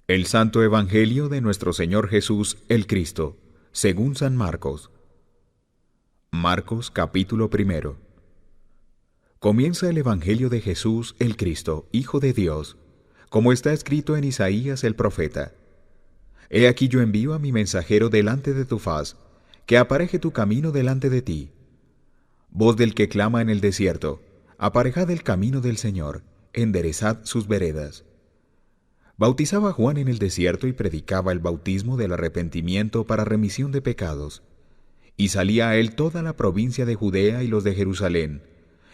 El Santo Evangelio de nuestro Señor Jesús el Cristo, según San Marcos. Marcos capítulo 1. Comienza el Evangelio de Jesús el Cristo, Hijo de Dios, como está escrito en Isaías el profeta. He aquí yo envío a mi mensajero delante de tu faz, que apareje tu camino delante de ti. Voz del que clama en el desierto, aparejad el camino del Señor, enderezad sus veredas. Bautizaba Juan en el desierto y predicaba el bautismo del arrepentimiento para remisión de pecados. Y salía a él toda la provincia de Judea y los de Jerusalén,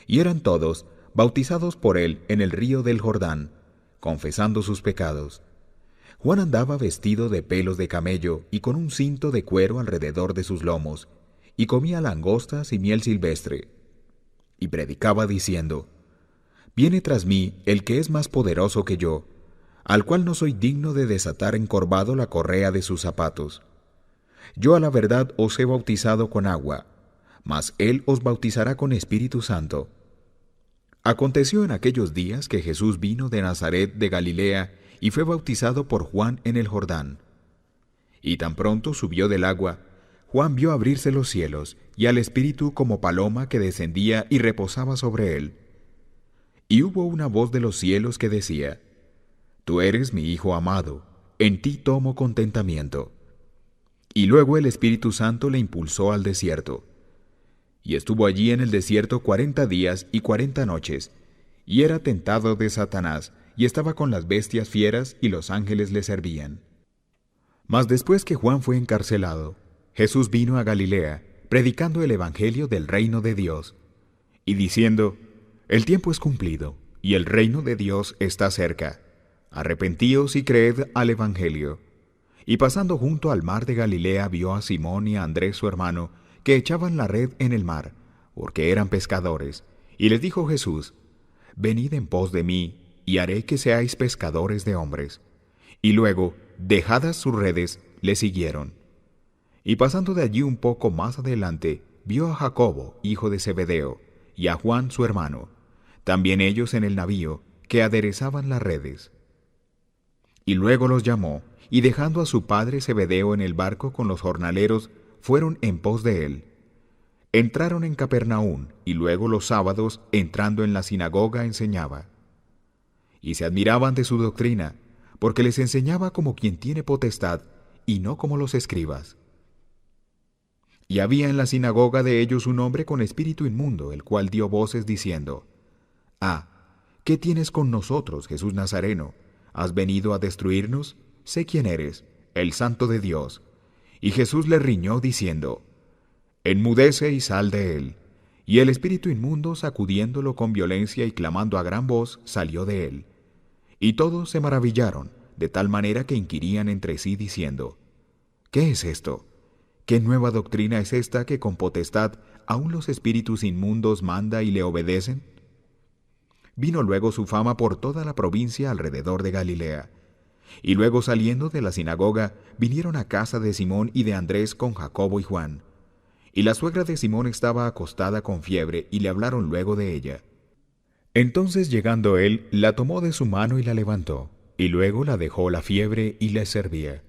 y eran todos bautizados por él en el río del Jordán, confesando sus pecados. Juan andaba vestido de pelos de camello y con un cinto de cuero alrededor de sus lomos, y comía langostas y miel silvestre. Y predicaba diciendo: Viene tras mí el que es más poderoso que yo, al cual no soy digno de desatar encorvado la correa de sus zapatos. Yo a la verdad os he bautizado con agua, mas él os bautizará con Espíritu Santo. Aconteció en aquellos días que Jesús vino de Nazaret de Galilea y fue bautizado por Juan en el Jordán. Y tan pronto subió del agua, Juan vio abrirse los cielos y al Espíritu como paloma que descendía y reposaba sobre él. Y hubo una voz de los cielos que decía: Tú eres mi Hijo amado, en ti tomo contentamiento. Y luego el Espíritu Santo le impulsó al desierto. Y estuvo allí en el desierto 40 días y 40 noches, y era tentado de Satanás, y estaba con las bestias fieras, y los ángeles le servían. Mas después que Juan fue encarcelado, Jesús vino a Galilea, predicando el evangelio del reino de Dios, y diciendo: El tiempo es cumplido, y el reino de Dios está cerca. Arrepentíos y creed al evangelio. Y pasando junto al mar de Galilea vio a Simón y a Andrés su hermano, que echaban la red en el mar, porque eran pescadores. Y les dijo Jesús: Venid en pos de mí, y haré que seáis pescadores de hombres. Y luego, dejadas sus redes, le siguieron. Y pasando de allí un poco más adelante, vio a Jacobo, hijo de Zebedeo, y a Juan su hermano, también ellos en el navío, que aderezaban las redes. Y luego los llamó, y dejando a su padre Zebedeo en el barco con los jornaleros, fueron en pos de él. Entraron en Capernaum, y luego los sábados, entrando en la sinagoga, enseñaba. Y se admiraban de su doctrina, porque les enseñaba como quien tiene potestad, y no como los escribas. Y había en la sinagoga de ellos un hombre con espíritu inmundo, el cual dio voces diciendo: ¿Qué tienes con nosotros, Jesús Nazareno? ¿Has venido a destruirnos? Sé quién eres, el Santo de Dios. Y Jesús le riñó diciendo: Enmudece y sal de él. Y el espíritu inmundo, sacudiéndolo con violencia y clamando a gran voz, salió de él. Y todos se maravillaron, de tal manera que inquirían entre sí diciendo: ¿Qué es esto? ¿Qué nueva doctrina es esta que con potestad aun los espíritus inmundos manda y le obedecen? Vino luego su fama por toda la provincia alrededor de Galilea. Y luego saliendo de la sinagoga, vinieron a casa de Simón y de Andrés con Jacobo y Juan. Y la suegra de Simón estaba acostada con fiebre, y le hablaron luego de ella. Entonces llegando él, la tomó de su mano y la levantó, y luego la dejó la fiebre y les servía.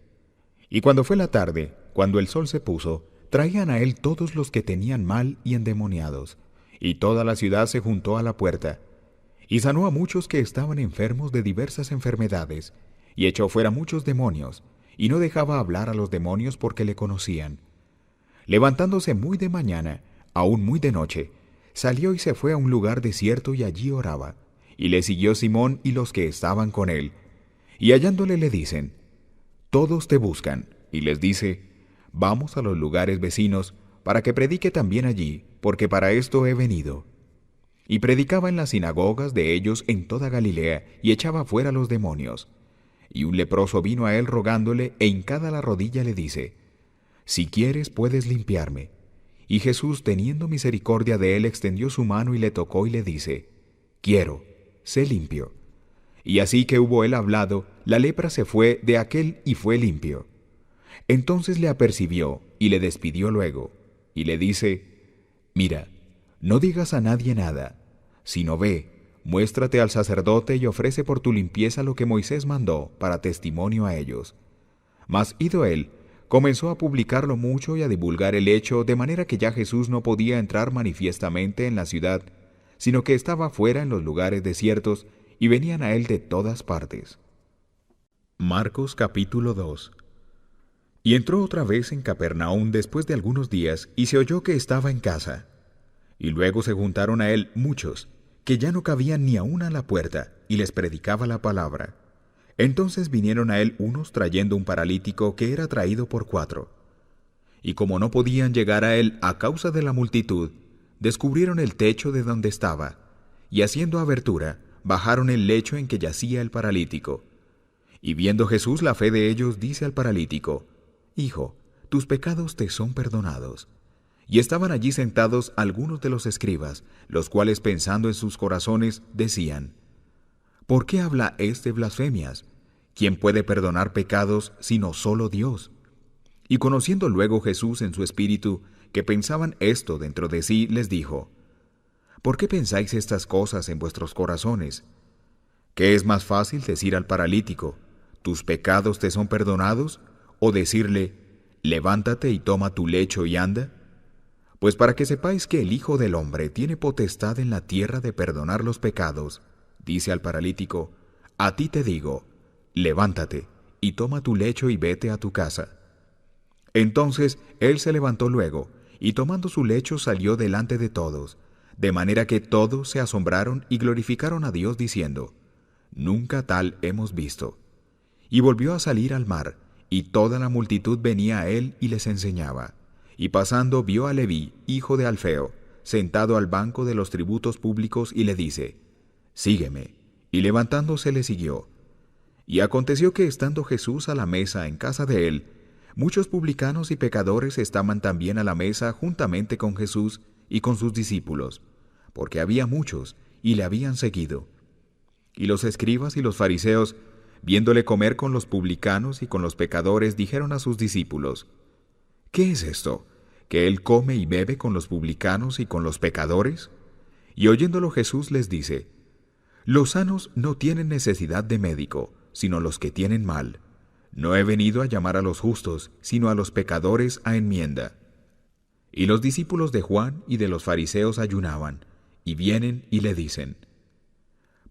Y cuando fue la tarde, cuando el sol se puso, traían a él todos los que tenían mal y endemoniados, y toda la ciudad se juntó a la puerta. Y sanó a muchos que estaban enfermos de diversas enfermedades, y echó fuera muchos demonios, y no dejaba hablar a los demonios porque le conocían. Levantándose muy de mañana, aún muy de noche, salió y se fue a un lugar desierto y allí oraba. Y le siguió Simón y los que estaban con él. Y hallándole le dicen: Todos te buscan. Y les dice: Vamos a los lugares vecinos, para que predique también allí, porque para esto he venido. Y predicaba en las sinagogas de ellos en toda Galilea, y echaba fuera los demonios. Y un leproso vino a él rogándole, e hincada la rodilla le dice: Si quieres, puedes limpiarme. Y Jesús, teniendo misericordia de él, extendió su mano y le tocó y le dice: Quiero, sé limpio. Y así que hubo él hablado, la lepra se fue de aquél y fue limpio. Entonces le apercibió y le despidió luego, y le dice: Mira, no digas a nadie nada, sino ve, muéstrate al sacerdote y ofrece por tu limpieza lo que Moisés mandó para testimonio a ellos. Mas ido él, comenzó a publicarlo mucho y a divulgar el hecho, de manera que ya Jesús no podía entrar manifiestamente en la ciudad, sino que estaba fuera en los lugares desiertos, y venían a él de todas partes. Marcos capítulo 2. Y entró otra vez en Capernaum después de algunos días, y se oyó que estaba en casa. Y luego se juntaron a él muchos, que ya no cabían ni aun a la puerta, y les predicaba la palabra. Entonces vinieron a él unos trayendo un paralítico que era traído por 4. Y como no podían llegar a él a causa de la multitud, descubrieron el techo de donde estaba, y haciendo abertura, bajaron el lecho en que yacía el paralítico. Y viendo Jesús la fe de ellos, dice al paralítico: Hijo, tus pecados te son perdonados. Y estaban allí sentados algunos de los escribas, los cuales pensando en sus corazones decían: ¿Por qué habla éste blasfemias? ¿Quién puede perdonar pecados sino solo Dios? Y conociendo luego Jesús en su espíritu que pensaban esto dentro de sí, les dijo: ¿Por qué pensáis estas cosas en vuestros corazones? ¿Qué es más fácil decir al paralítico: ¿tus pecados te son perdonados? ¿O decirle: levántate y toma tu lecho y anda? Pues para que sepáis que el Hijo del Hombre tiene potestad en la tierra de perdonar los pecados, dice al paralítico: a ti te digo, levántate y toma tu lecho y vete a tu casa. Entonces él se levantó luego, y tomando su lecho salió delante de todos, de manera que todos se asombraron y glorificaron a Dios diciendo: nunca tal hemos visto. Y volvió a salir al mar, y toda la multitud venía a él y les enseñaba. Y pasando vio a Leví, hijo de Alfeo, sentado al banco de los tributos públicos, y le dice: sígueme. Y levantándose le siguió. Y aconteció que estando Jesús a la mesa en casa de él, muchos publicanos y pecadores estaban también a la mesa juntamente con Jesús y con sus discípulos, porque había muchos, y le habían seguido. Y los escribas y los fariseos, viéndole comer con los publicanos y con los pecadores, dijeron a sus discípulos: ¿qué es esto, que él come y bebe con los publicanos y con los pecadores? Y oyéndolo Jesús les dice: los sanos no tienen necesidad de médico, sino los que tienen mal. No he venido a llamar a los justos, sino a los pecadores a enmienda. Y los discípulos de Juan y de los fariseos ayunaban, y vienen y le dicen: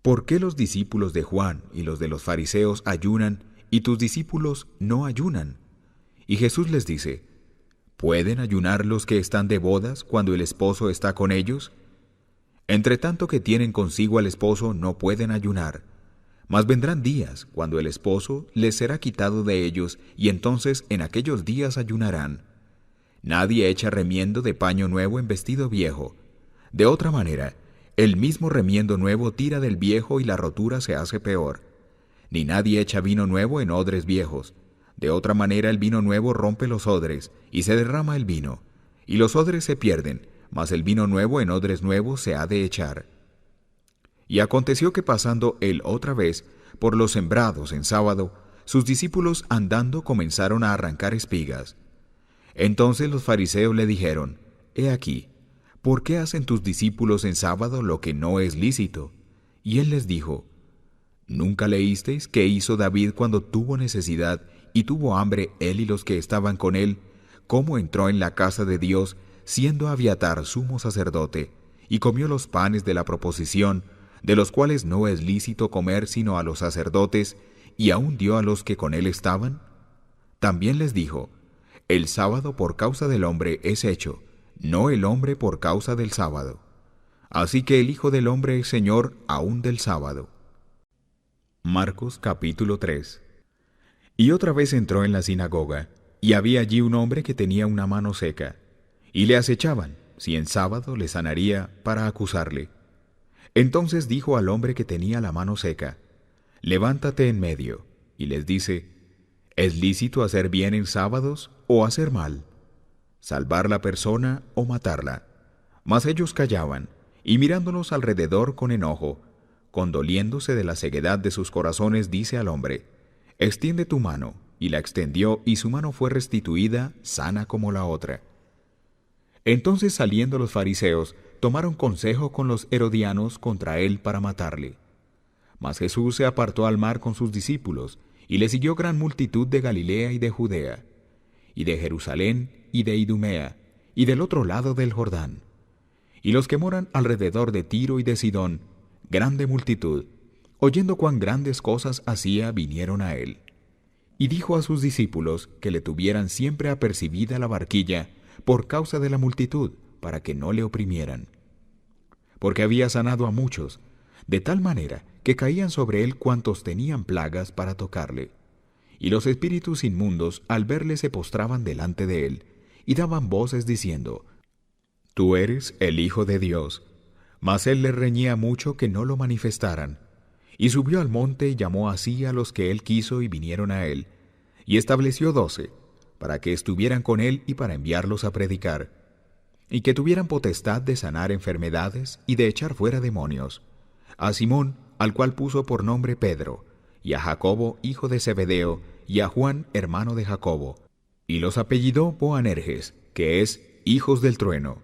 ¿por qué los discípulos de Juan y los de los fariseos ayunan, y tus discípulos no ayunan? Y Jesús les dice: ¿pueden ayunar los que están de bodas cuando el esposo está con ellos? Entre tanto que tienen consigo al esposo, no pueden ayunar. Mas vendrán días cuando el esposo les será quitado de ellos, y entonces en aquellos días ayunarán. Nadie echa remiendo de paño nuevo en vestido viejo. De otra manera, el mismo remiendo nuevo tira del viejo y la rotura se hace peor. Ni nadie echa vino nuevo en odres viejos. De otra manera el vino nuevo rompe los odres, y se derrama el vino, y los odres se pierden, mas el vino nuevo en odres nuevos se ha de echar. Y aconteció que pasando él otra vez por los sembrados en sábado, sus discípulos andando comenzaron a arrancar espigas. Entonces los fariseos le dijeron: he aquí, ¿por qué hacen tus discípulos en sábado lo que no es lícito? Y él les dijo: ¿nunca leísteis qué hizo David cuando tuvo necesidad y tuvo hambre él y los que estaban con él, cómo entró en la casa de Dios, siendo Abiatar sumo sacerdote, y comió los panes de la proposición, de los cuales no es lícito comer sino a los sacerdotes, y aún dio a los que con él estaban? También les dijo: el sábado por causa del hombre es hecho, no el hombre por causa del sábado. Así que el Hijo del Hombre es Señor aún del sábado. Marcos capítulo 3. Y otra vez entró en la sinagoga, y había allí un hombre que tenía una mano seca, y le acechaban, si en sábado le sanaría, para acusarle. Entonces dijo al hombre que tenía la mano seca: levántate en medio. Y les dice: ¿es lícito hacer bien en sábados o hacer mal? ¿salvar la persona o matarla? Mas ellos callaban, y mirándolos alrededor con enojo, condoliéndose de la ceguedad de sus corazones, dice al hombre: extiende tu mano. Y la extendió, y su mano fue restituida, sana como la otra. Entonces saliendo los fariseos, tomaron consejo con los herodianos contra él para matarle. Mas Jesús se apartó al mar con sus discípulos, y le siguió gran multitud de Galilea y de Judea, y de Jerusalén y de Idumea, y del otro lado del Jordán. Y los que moran alrededor de Tiro y de Sidón, grande multitud, oyendo cuán grandes cosas hacía, vinieron a él. Y dijo a sus discípulos que le tuvieran siempre apercibida la barquilla por causa de la multitud, para que no le oprimieran. Porque había sanado a muchos, de tal manera que caían sobre él cuantos tenían plagas para tocarle. Y los espíritus inmundos al verle se postraban delante de él, y daban voces diciendo: Tú eres el Hijo de Dios. Mas él les reñía mucho que no lo manifestaran. Y subió al monte y llamó así a los que él quiso y vinieron a él, y estableció 12, para que estuvieran con él y para enviarlos a predicar, y que tuvieran potestad de sanar enfermedades y de echar fuera demonios. A Simón, al cual puso por nombre Pedro, y a Jacobo, hijo de Zebedeo, y a Juan, hermano de Jacobo, y los apellidó Boanerges, que es hijos del trueno,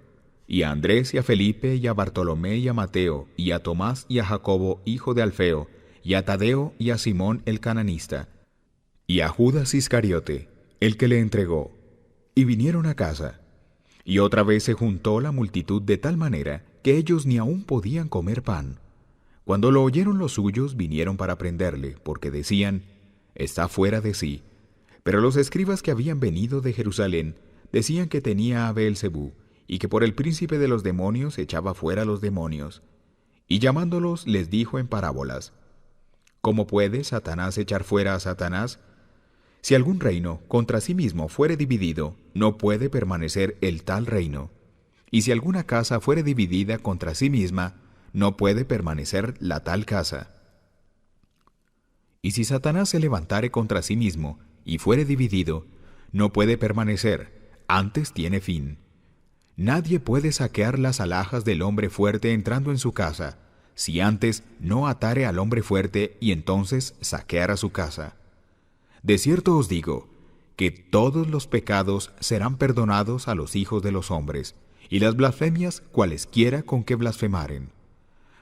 y a Andrés y a Felipe y a Bartolomé y a Mateo, y a Tomás y a Jacobo, hijo de Alfeo, y a Tadeo y a Simón el cananista, y a Judas Iscariote, el que le entregó, y vinieron a casa. Y otra vez se juntó la multitud de tal manera que ellos ni aún podían comer pan. Cuando lo oyeron los suyos, vinieron para prenderle, porque decían: Está fuera de sí. Pero los escribas que habían venido de Jerusalén decían que tenía a Beelzebú, y que por el príncipe de los demonios echaba fuera los demonios. Y llamándolos les dijo en parábolas: ¿Cómo puede Satanás echar fuera a Satanás? Si algún reino contra sí mismo fuere dividido, no puede permanecer el tal reino. Y si alguna casa fuere dividida contra sí misma, no puede permanecer la tal casa. Y si Satanás se levantare contra sí mismo y fuere dividido, no puede permanecer, antes tiene fin. Nadie puede saquear las alhajas del hombre fuerte entrando en su casa, si antes no atare al hombre fuerte y entonces saqueara su casa. De cierto os digo, que todos los pecados serán perdonados a los hijos de los hombres, y las blasfemias cualesquiera con que blasfemaren.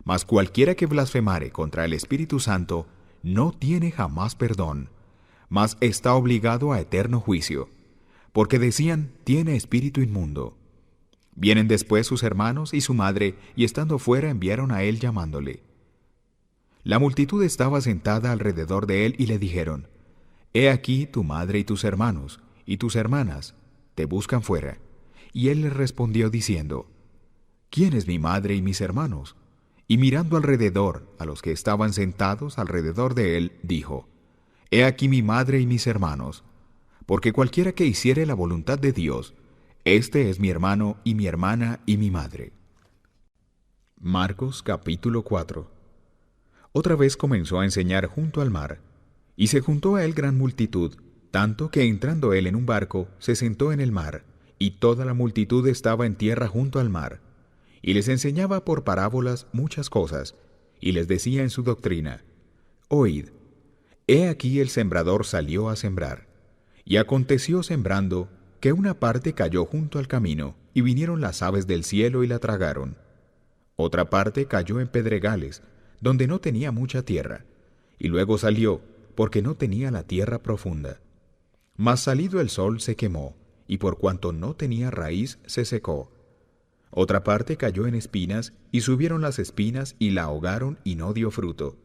Mas cualquiera que blasfemare contra el Espíritu Santo no tiene jamás perdón, mas está obligado a eterno juicio, porque decían: tiene espíritu inmundo. Vienen después sus hermanos y su madre, y estando fuera enviaron a él llamándole. La multitud estaba sentada alrededor de él y le dijeron: He aquí tu madre y tus hermanos, y tus hermanas, te buscan fuera. Y él les respondió diciendo: ¿Quién es mi madre y mis hermanos? Y mirando alrededor a los que estaban sentados alrededor de él, dijo: He aquí mi madre y mis hermanos, porque cualquiera que hiciere la voluntad de Dios, este es mi hermano y mi hermana y mi madre. Marcos capítulo 4. Otra vez comenzó a enseñar junto al mar, y se juntó a él gran multitud, tanto que entrando él en un barco, se sentó en el mar, y toda la multitud estaba en tierra junto al mar. Y les enseñaba por parábolas muchas cosas, y les decía en su doctrina: Oíd, he aquí el sembrador salió a sembrar. Y aconteció sembrando, que una parte cayó junto al camino, y vinieron las aves del cielo y la tragaron. Otra parte cayó en pedregales, donde no tenía mucha tierra, y luego salió, porque no tenía la tierra profunda. Mas salido el sol se quemó, y por cuanto no tenía raíz se secó. Otra parte cayó en espinas, y subieron las espinas y la ahogaron y no dio fruto.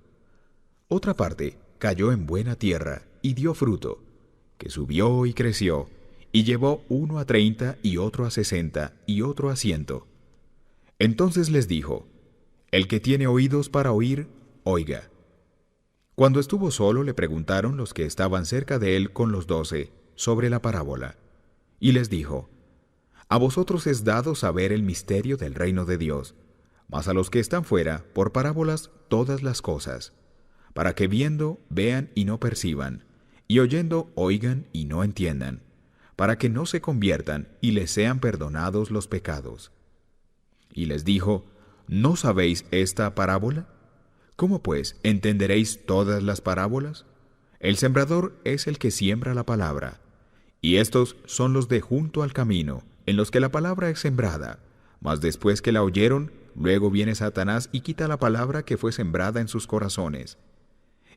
Otra parte cayó en buena tierra y dio fruto, que subió y creció, y llevó uno a 30 y otro a 60 y otro a 100. Entonces les dijo: El que tiene oídos para oír, oiga. Cuando estuvo solo, le preguntaron los que estaban cerca de él con los 12 sobre la parábola. Y les dijo: A vosotros es dado saber el misterio del reino de Dios, mas a los que están fuera, por parábolas todas las cosas, para que viendo vean y no perciban, y oyendo oigan y no entiendan, para que no se conviertan y les sean perdonados los pecados. Y les dijo: ¿No sabéis esta parábola? ¿Cómo pues entenderéis todas las parábolas? El sembrador es el que siembra la palabra, y estos son los de junto al camino, en los que la palabra es sembrada, Mas después que la oyeron, luego viene Satanás y quita la palabra que fue sembrada en sus corazones.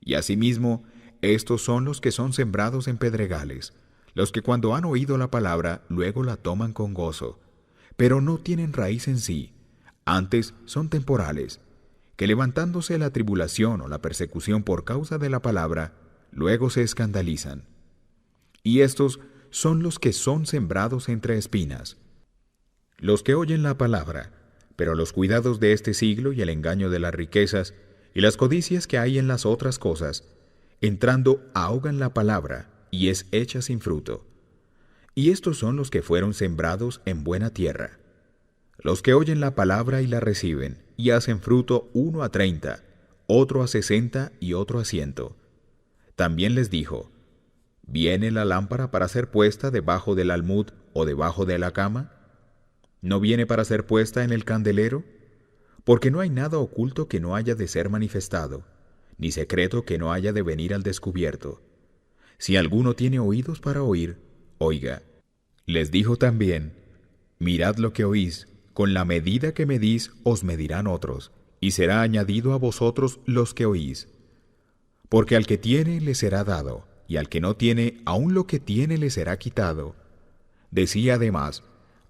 Y asimismo, estos son los que son sembrados en pedregales, los que cuando han oído la palabra, luego la toman con gozo, pero no tienen raíz en sí, antes son temporales, que levantándose la tribulación o la persecución por causa de la palabra, luego se escandalizan. Y estos son los que son sembrados entre espinas, los que oyen la palabra, pero los cuidados de este siglo y el engaño de las riquezas y las codicias que hay en las otras cosas, entrando ahogan la palabra y es hecha sin fruto. Y estos son los que fueron sembrados en buena tierra, los que oyen la palabra y la reciben, y hacen fruto uno a 30, otro a 60 y otro a 100. También les dijo: ¿Viene la lámpara para ser puesta debajo del almud o debajo de la cama? ¿No viene para ser puesta en el candelero? Porque no hay nada oculto que no haya de ser manifestado, ni secreto que no haya de venir al descubierto. Si alguno tiene oídos para oír, oiga. Les dijo también: Mirad lo que oís, con la medida que medís os medirán otros, y será añadido a vosotros los que oís. Porque al que tiene le será dado, y al que no tiene, aun lo que tiene le será quitado. Decía además: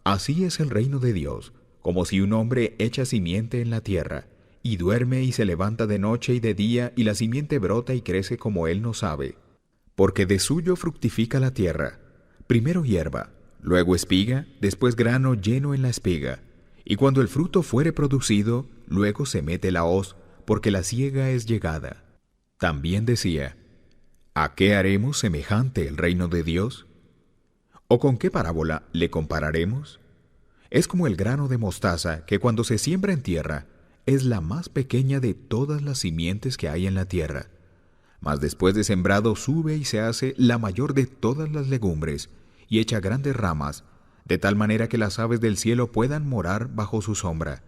Así es el reino de Dios, como si un hombre echa simiente en la tierra, y duerme y se levanta de noche y de día, y la simiente brota y crece como él no sabe. Porque de suyo fructifica la tierra, primero hierba, luego espiga, después grano lleno en la espiga. Y cuando el fruto fuere producido, luego se mete la hoz, porque la siega es llegada. También decía: ¿A qué haremos semejante el reino de Dios? ¿O con qué parábola le compararemos? Es como el grano de mostaza que cuando se siembra en tierra, es la más pequeña de todas las simientes que hay en la tierra. Mas después de sembrado sube y se hace la mayor de todas las legumbres, y echa grandes ramas, de tal manera que las aves del cielo puedan morar bajo su sombra.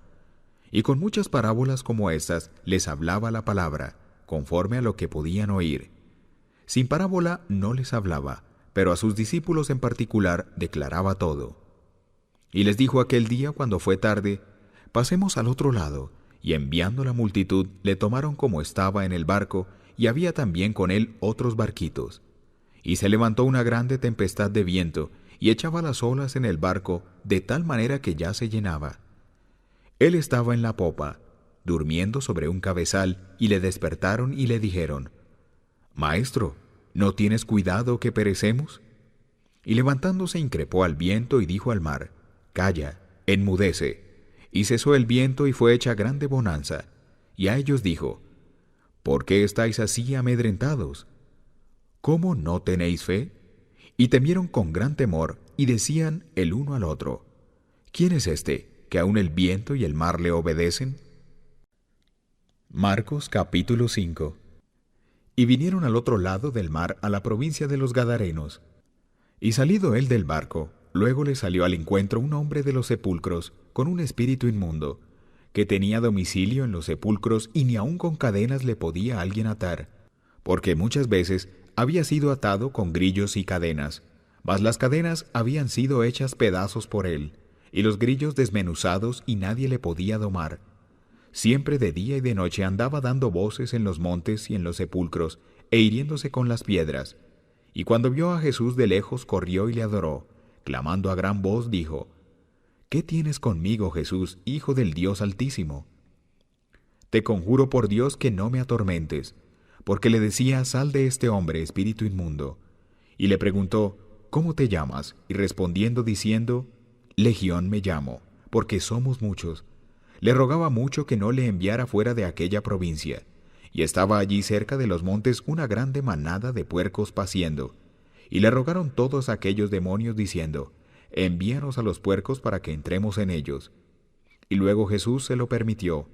Y con muchas parábolas como estas les hablaba la palabra, conforme a lo que podían oír. Sin parábola no les hablaba, pero a sus discípulos en particular declaraba todo. Y les dijo aquel día cuando fue tarde: Pasemos al otro lado. Y enviando la multitud, le tomaron como estaba en el barco, y había también con él otros barquitos. Y se levantó una grande tempestad de viento, y echaba las olas en el barco, de tal manera que ya se llenaba. Él estaba en la popa, durmiendo sobre un cabezal, y le despertaron y le dijeron: Maestro, ¿no tienes cuidado que perecemos? Y levantándose increpó al viento y dijo al mar: Calla, enmudece. Y cesó el viento y fue hecha grande bonanza. Y a ellos dijo: ¿Por qué estáis así amedrentados? ¿Cómo no tenéis fe? Y temieron con gran temor, y decían el uno al otro: ¿Quién es este, que aun el viento y el mar le obedecen? Marcos capítulo 5. Y vinieron al otro lado del mar a la provincia de los Gadarenos. Y salido él del barco, luego le salió al encuentro un hombre de los sepulcros, con un espíritu inmundo, que tenía domicilio en los sepulcros, y ni aun con cadenas le podía alguien atar, porque muchas veces había sido atado con grillos y cadenas, mas las cadenas habían sido hechas pedazos por él, y los grillos desmenuzados, y nadie le podía domar. Siempre de día y de noche andaba dando voces en los montes y en los sepulcros, e hiriéndose con las piedras. Y cuando vio a Jesús de lejos, corrió y le adoró. Clamando a gran voz, dijo: ¿Qué tienes conmigo, Jesús, Hijo del Dios Altísimo? Te conjuro por Dios que no me atormentes. Porque le decía: Sal de este hombre, espíritu inmundo. Y le preguntó: ¿Cómo te llamas? Y respondiendo diciendo: Legión me llamo, porque somos muchos. Le rogaba mucho que no le enviara fuera de aquella provincia. Y estaba allí cerca de los montes una grande manada de puercos paciendo. Y le rogaron todos aquellos demonios diciendo: Envíanos a los puercos para que entremos en ellos. Y luego Jesús se lo permitió.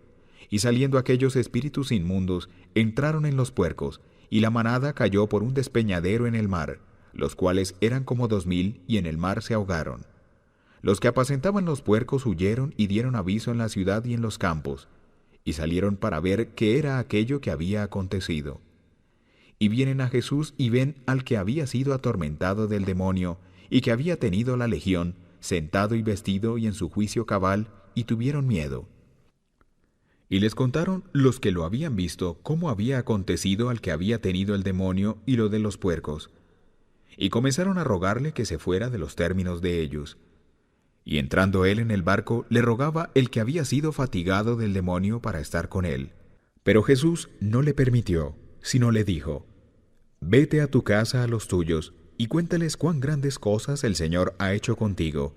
Y saliendo aquellos espíritus inmundos, entraron en los puercos, y la manada cayó por un despeñadero en el mar, los cuales eran como 2000, y en el mar se ahogaron. Los que apacentaban los puercos huyeron y dieron aviso en la ciudad y en los campos, y salieron para ver qué era aquello que había acontecido. Y vienen a Jesús y ven al que había sido atormentado del demonio, y que había tenido la legión, sentado y vestido y en su juicio cabal, y tuvieron miedo. Y les contaron los que lo habían visto cómo había acontecido al que había tenido el demonio y lo de los puercos. Y comenzaron a rogarle que se fuera de los términos de ellos. Y entrando él en el barco, le rogaba el que había sido fatigado del demonio para estar con él. Pero Jesús no le permitió, sino le dijo: «Vete a tu casa a los tuyos, y cuéntales cuán grandes cosas el Señor ha hecho contigo,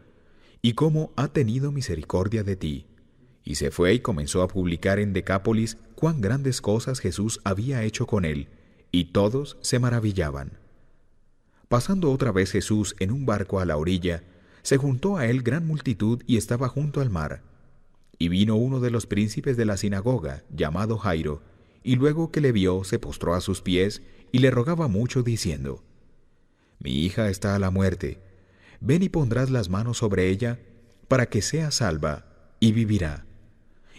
y cómo ha tenido misericordia de ti». Y se fue y comenzó a publicar en Decápolis cuán grandes cosas Jesús había hecho con él, y todos se maravillaban. Pasando otra vez Jesús en un barco a la orilla, se juntó a él gran multitud y estaba junto al mar. Y vino uno de los príncipes de la sinagoga, llamado Jairo, y luego que le vio, se postró a sus pies y le rogaba mucho, diciendo: «Mi hija está a la muerte. Ven y pondrás las manos sobre ella, para que sea salva, y vivirá».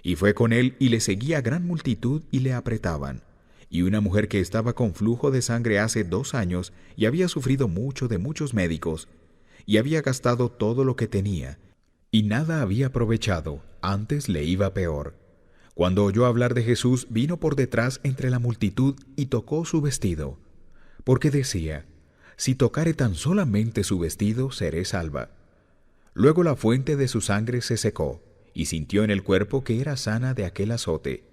Y fue con él, y le seguía gran multitud, y le apretaban. Y una mujer que estaba con flujo de sangre hace 2 años, y había sufrido mucho de muchos médicos, y había gastado todo lo que tenía, y nada había aprovechado, antes le iba peor. Cuando oyó hablar de Jesús, vino por detrás entre la multitud, y tocó su vestido, porque decía: «Si tocare tan solamente su vestido, seré salva». Luego la fuente de su sangre se secó, y sintió en el cuerpo que era sana de aquel azote.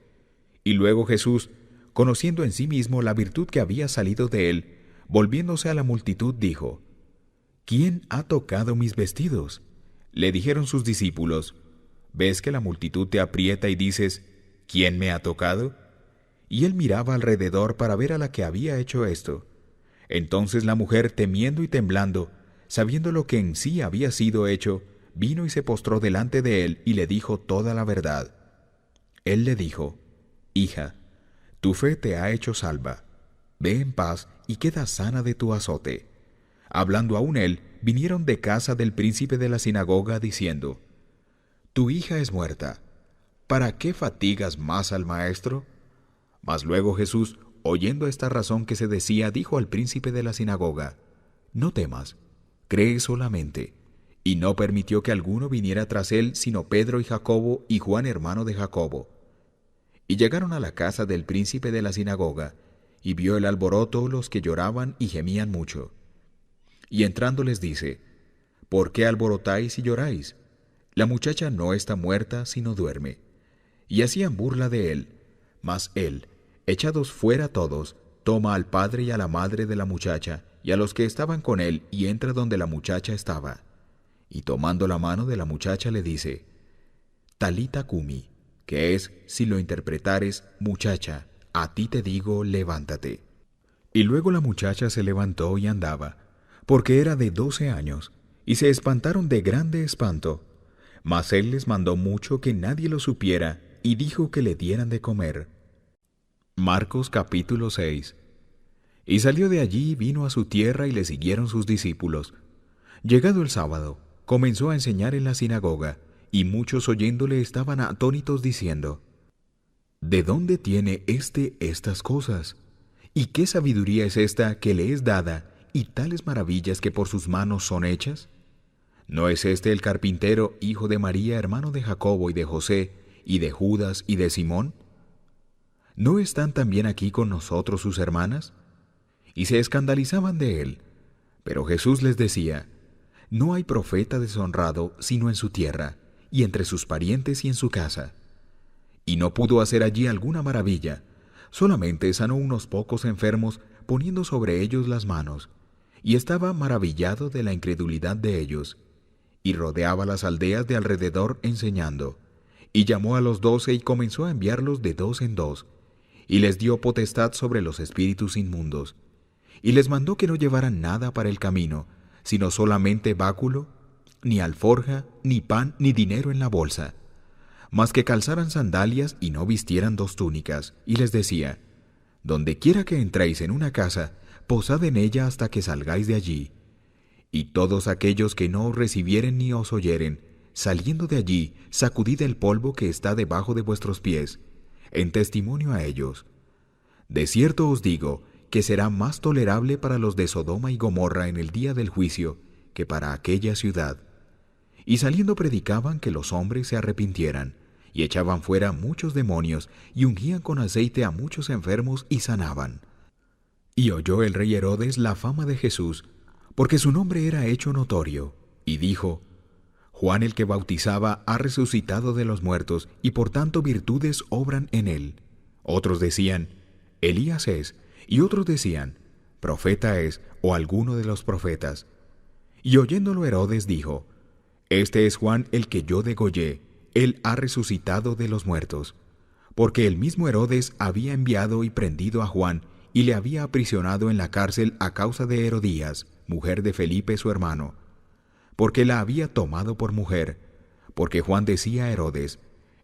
Y luego Jesús, conociendo en sí mismo la virtud que había salido de él, volviéndose a la multitud, dijo: «¿Quién ha tocado mis vestidos?». Le dijeron sus discípulos: «¿Ves que la multitud te aprieta y dices: ¿quién me ha tocado?». Y él miraba alrededor para ver a la que había hecho esto. Entonces la mujer, temiendo y temblando, sabiendo lo que en sí había sido hecho, vino y se postró delante de él y le dijo toda la verdad. Él le dijo: «Hija, tu fe te ha hecho salva. Ve en paz y queda sana de tu azote». Hablando aún él, vinieron de casa del príncipe de la sinagoga, diciendo: «Tu hija es muerta. ¿Para qué fatigas más al maestro?». Mas luego Jesús, oyendo esta razón que se decía, dijo al príncipe de la sinagoga: «No temas, cree solamente». Y no permitió que alguno viniera tras él, sino Pedro y Jacobo y Juan, hermano de Jacobo. Y llegaron a la casa del príncipe de la sinagoga, y vio el alboroto, los que lloraban y gemían mucho. Y entrando les dice: «¿Por qué alborotáis y lloráis? La muchacha no está muerta, sino duerme». Y hacían burla de él. Mas él, echados fuera todos, toma al padre y a la madre de la muchacha, y a los que estaban con él, y entra donde la muchacha estaba. Y tomando la mano de la muchacha le dice: «Talita cumi», que es, si lo interpretares, muchacha, a ti te digo, levántate. Y luego la muchacha se levantó y andaba, porque era de 12 años, y se espantaron de grande espanto. Mas él les mandó mucho que nadie lo supiera, y dijo que le dieran de comer. Marcos capítulo 6. Y salió de allí y vino a su tierra, y le siguieron sus discípulos. Llegado el sábado, comenzó a enseñar en la sinagoga, y muchos oyéndole estaban atónitos diciendo: «¿De dónde tiene estas cosas? ¿Y qué sabiduría es esta que le es dada, y tales maravillas que por sus manos son hechas? ¿No es este el carpintero, hijo de María, hermano de Jacobo y de José, y de Judas y de Simón? ¿No están también aquí con nosotros sus hermanas?». Y se escandalizaban de él. Pero Jesús les decía: «No hay profeta deshonrado sino en su tierra, y entre sus parientes y en su casa». Y no pudo hacer allí alguna maravilla, solamente sanó unos pocos enfermos, poniendo sobre ellos las manos, y estaba maravillado de la incredulidad de ellos. Y rodeaba las aldeas de alrededor enseñando. Y llamó a los 12 y comenzó a enviarlos de 2 en 2, y les dio potestad sobre los espíritus inmundos. Y les mandó que no llevaran nada para el camino, sino solamente báculo, ni alforja, ni pan, ni dinero en la bolsa, mas que calzaran sandalias y no vistieran 2 túnicas. Y les decía: «Donde quiera que entréis en una casa, posad en ella hasta que salgáis de allí. Y todos aquellos que no os recibieren ni os oyeren, saliendo de allí, sacudid el polvo que está debajo de vuestros pies, en testimonio a ellos. De cierto os digo que será más tolerable para los de Sodoma y Gomorra en el día del juicio que para aquella ciudad. Y saliendo predicaban que los hombres se arrepintieran, y echaban fuera muchos demonios, y ungían con aceite a muchos enfermos y sanaban. Y oyó el rey Herodes la fama de Jesús, porque su nombre era hecho notorio, y dijo: Juan el que bautizaba ha resucitado de los muertos, y por tanto virtudes obran en él. Otros decían: Elías es, y otros decían: Profeta es, o alguno de los profetas. Y oyéndolo Herodes dijo: Este es Juan el que yo degollé, él ha resucitado de los muertos. Porque el mismo Herodes había enviado y prendido a Juan, y le había aprisionado en la cárcel a causa de Herodías, mujer de Felipe su hermano, porque la había tomado por mujer, porque Juan decía a Herodes: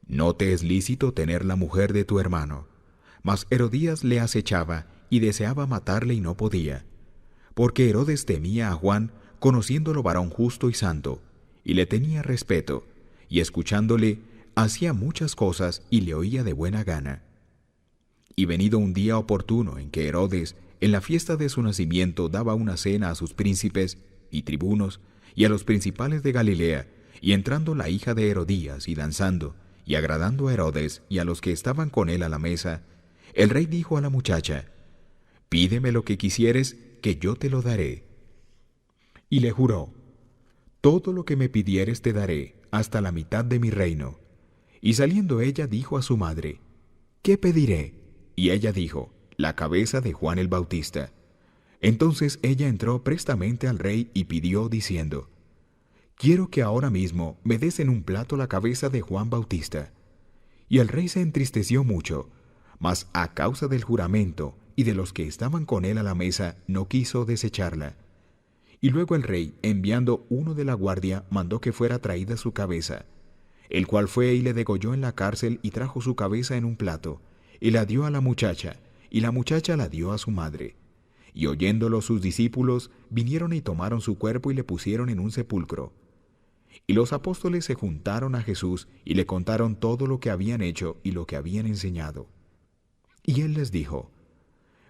No te es lícito tener la mujer de tu hermano. Mas Herodías le acechaba y deseaba matarle y no podía, porque Herodes temía a Juan, conociéndolo varón justo y santo, y le tenía respeto, y escuchándole hacía muchas cosas y le oía de buena gana. Y venido un día oportuno en que Herodes, en la fiesta de su nacimiento, daba una cena a sus príncipes y tribunos y a los principales de Galilea, y entrando la hija de Herodías y danzando, y agradando a Herodes y a los que estaban con él a la mesa, el rey dijo a la muchacha: Pídeme lo que quisieres, que yo te lo daré. Y le juró: Todo lo que me pidieres te daré, hasta la mitad de mi reino. Y saliendo ella dijo a su madre: ¿Qué pediré? Y ella dijo: La cabeza de Juan el Bautista. Entonces ella entró prestamente al rey y pidió, diciendo: Quiero que ahora mismo me des en un plato la cabeza de Juan Bautista. Y el rey se entristeció mucho, mas a causa del juramento y de los que estaban con él a la mesa, no quiso desecharla. Y luego el rey, enviando uno de la guardia, mandó que fuera traída su cabeza, el cual fue y le degolló en la cárcel, y trajo su cabeza en un plato, y la dio a la muchacha, y la muchacha la dio a su madre. Y oyéndolo sus discípulos, vinieron y tomaron su cuerpo y le pusieron en un sepulcro. Y los apóstoles se juntaron a Jesús y le contaron todo lo que habían hecho y lo que habían enseñado. Y él les dijo: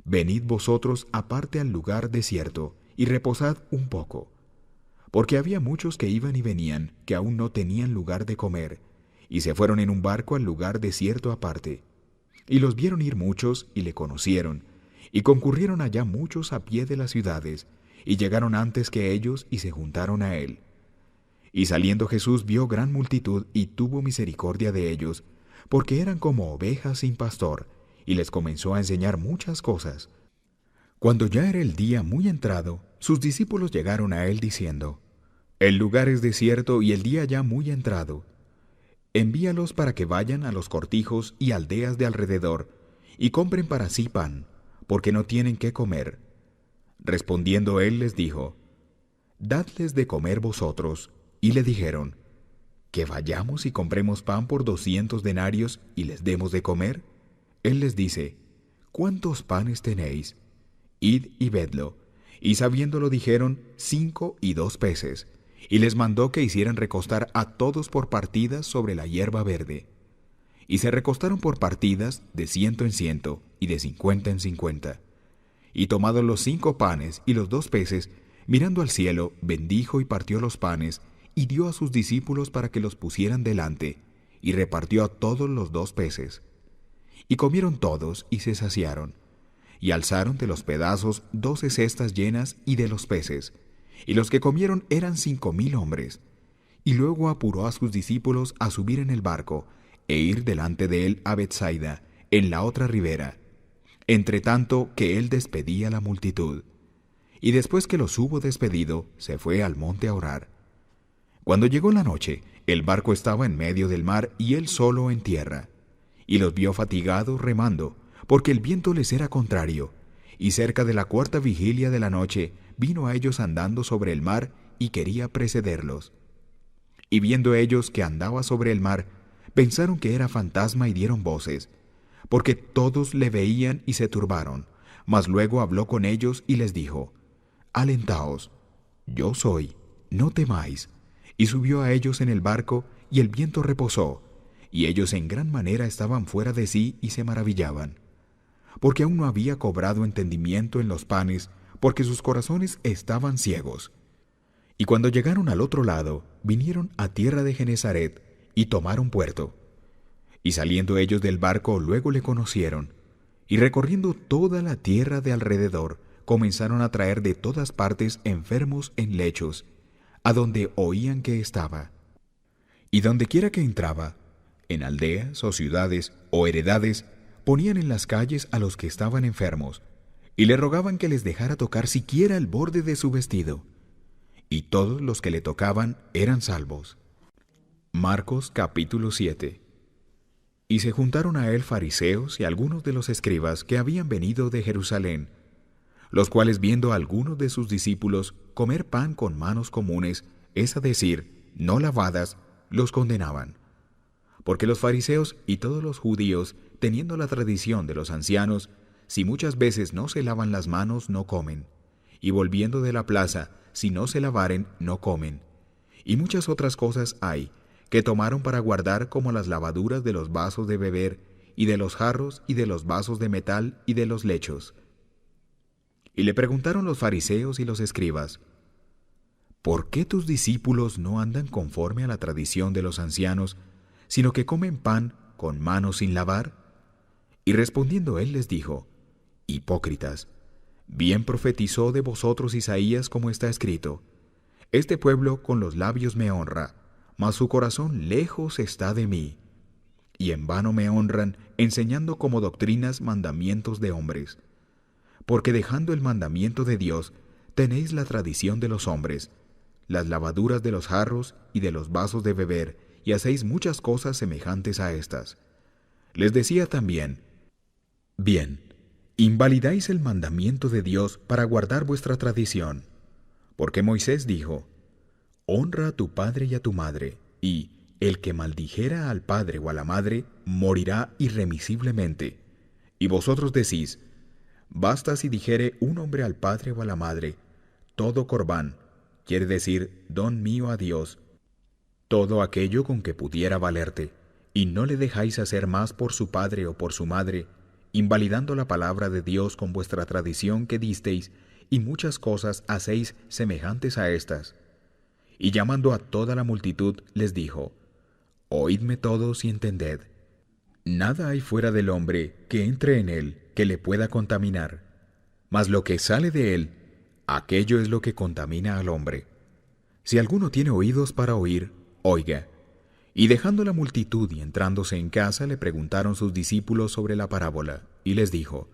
Venid vosotros aparte al lugar desierto, y reposad un poco. Porque había muchos que iban y venían, que aún no tenían lugar de comer, y se fueron en un barco al lugar desierto aparte. Y los vieron ir muchos, y le conocieron, y concurrieron allá muchos a pie de las ciudades, y llegaron antes que ellos, y se juntaron a él. Y saliendo Jesús vio gran multitud, y tuvo misericordia de ellos, porque eran como ovejas sin pastor, y les comenzó a enseñar muchas cosas. Cuando ya era el día muy entrado, sus discípulos llegaron a él diciendo: El lugar es desierto y el día ya muy entrado. Envíalos para que vayan a los cortijos y aldeas de alrededor, y compren para sí pan, porque no tienen qué comer. Respondiendo él les dijo: Dadles de comer vosotros. Y le dijeron: ¿Que vayamos y compremos pan por 200 denarios y les demos de comer? Él les dice: ¿Cuántos panes tenéis? Id y vedlo. Y sabiéndolo dijeron: 5 y 2 peces. Y les mandó que hicieran recostar a todos por partidas sobre la hierba verde. Y se recostaron por partidas de 100 en 100 y de 50 en 50. Y tomados los 5 panes y los 2 peces, mirando al cielo, bendijo y partió los panes, y dio a sus discípulos para que los pusieran delante, y repartió a todos los 2 peces. Y comieron todos y se saciaron, y alzaron de los pedazos 12 cestas llenas y de los peces, y los que comieron eran 5000 hombres. Y luego apuró a sus discípulos a subir en el barco, e ir delante de él a Betsaida, en la otra ribera, entre tanto que él despedía a la multitud. Y después que los hubo despedido, se fue al monte a orar. Cuando llegó la noche, el barco estaba en medio del mar y él solo en tierra. Y los vio fatigados remando, porque el viento les era contrario. Y cerca de la 4ª vigilia de la noche, vino a ellos andando sobre el mar y quería precederlos. Y viendo ellos que andaba sobre el mar, pensaron que era fantasma y dieron voces, porque todos le veían y se turbaron. Mas luego habló con ellos y les dijo: Alentaos, yo soy, no temáis. Y subió a ellos en el barco, y el viento reposó, y ellos en gran manera estaban fuera de sí y se maravillaban, porque aún no había cobrado entendimiento en los panes, porque sus corazones estaban ciegos. Y cuando llegaron al otro lado, vinieron a tierra de Genesaret y tomaron puerto. Y saliendo ellos del barco luego le conocieron, y recorriendo toda la tierra de alrededor, comenzaron a traer de todas partes enfermos en lechos, a donde oían que estaba. Y dondequiera que entraba, en aldeas o ciudades o heredades, ponían en las calles a los que estaban enfermos, y le rogaban que les dejara tocar siquiera el borde de su vestido. Y todos los que le tocaban eran salvos. Marcos capítulo 7. Y se juntaron a él fariseos y algunos de los escribas que habían venido de Jerusalén, los cuales viendo a algunos de sus discípulos comer pan con manos comunes, es a decir, no lavadas, los condenaban. Porque los fariseos y todos los judíos, teniendo la tradición de los ancianos, si muchas veces no se lavan las manos, no comen, y volviendo de la plaza, si no se lavaren, no comen. Y muchas otras cosas hay, que tomaron para guardar, como las lavaduras de los vasos de beber, y de los jarros, y de los vasos de metal, y de los lechos. Y le preguntaron los fariseos y los escribas: ¿por qué tus discípulos no andan conforme a la tradición de los ancianos, sino que comen pan con manos sin lavar? Y respondiendo él les dijo: hipócritas, bien profetizó de vosotros Isaías, como está escrito: este pueblo con los labios me honra, mas su corazón lejos está de mí. Y en vano me honran, enseñando como doctrinas mandamientos de hombres. Porque dejando el mandamiento de Dios, tenéis la tradición de los hombres, las lavaduras de los jarros y de los vasos de beber, y hacéis muchas cosas semejantes a estas. Les decía también: bien, invalidáis el mandamiento de Dios para guardar vuestra tradición. Porque Moisés dijo: honra a tu padre y a tu madre, y el que maldijera al padre o a la madre morirá irremisiblemente. Y vosotros decís: basta si dijere un hombre al padre o a la madre, todo corbán, quiere decir don mío a Dios, todo aquello con que pudiera valerte, y no le dejáis hacer más por su padre o por su madre, invalidando la palabra de Dios con vuestra tradición que disteis, y muchas cosas hacéis semejantes a estas. Y llamando a toda la multitud, les dijo: oídme todos y entended. Nada hay fuera del hombre que entre en él que le pueda contaminar, mas lo que sale de él, aquello es lo que contamina al hombre. Si alguno tiene oídos para oír, oiga. Y dejando la multitud y entrándose en casa, le preguntaron sus discípulos sobre la parábola, y les dijo: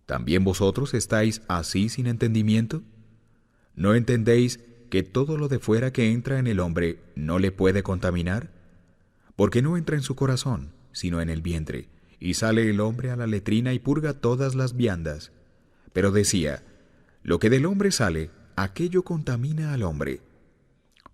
¿también vosotros estáis así sin entendimiento? ¿No entendéis que todo lo de fuera que entra en el hombre no le puede contaminar? Porque no entra en su corazón, sino en el vientre, y sale el hombre a la letrina y purga todas las viandas. Pero decía: lo que del hombre sale, aquello contamina al hombre.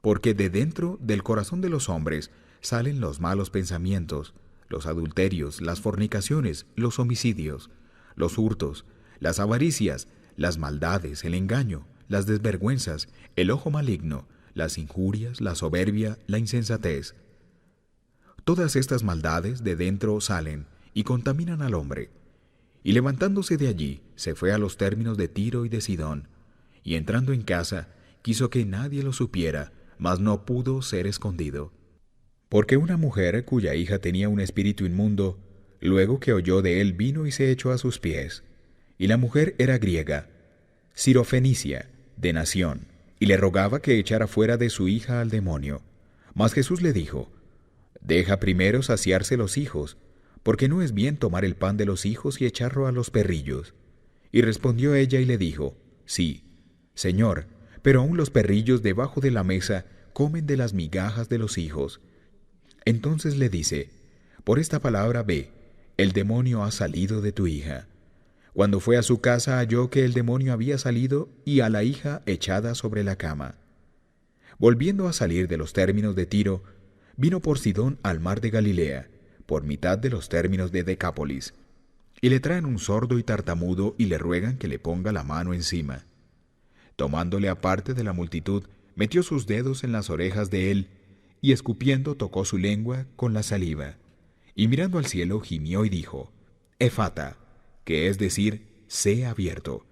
Porque de dentro del corazón de los hombres salen los malos pensamientos, los adulterios, las fornicaciones, los homicidios, los hurtos, las avaricias, las maldades, el engaño, las desvergüenzas, el ojo maligno, las injurias, la soberbia, la insensatez. Todas estas maldades de dentro salen y contaminan al hombre. Y levantándose de allí, se fue a los términos de Tiro y de Sidón, y entrando en casa, quiso que nadie lo supiera, mas no pudo ser escondido. Porque una mujer cuya hija tenía un espíritu inmundo, luego que oyó de él, vino y se echó a sus pies. Y la mujer era griega, sirofenicia, de nación, y le rogaba que echara fuera de su hija al demonio. Mas Jesús le dijo: deja primero saciarse los hijos, porque no es bien tomar el pan de los hijos y echarlo a los perrillos. Y respondió ella y le dijo: sí, Señor, pero aun los perrillos debajo de la mesa comen de las migajas de los hijos. Entonces le dice: por esta palabra ve, el demonio ha salido de tu hija. Cuando fue a su casa halló que el demonio había salido y a la hija echada sobre la cama. Volviendo a salir de los términos de Tiro, vino por Sidón al mar de Galilea, por mitad de los términos de Decápolis, y le traen un sordo y tartamudo y le ruegan que le ponga la mano encima. Tomándole aparte de la multitud, metió sus dedos en las orejas de él, y escupiendo tocó su lengua con la saliva, y mirando al cielo gimió y dijo: Efata, que es decir, sé abierto.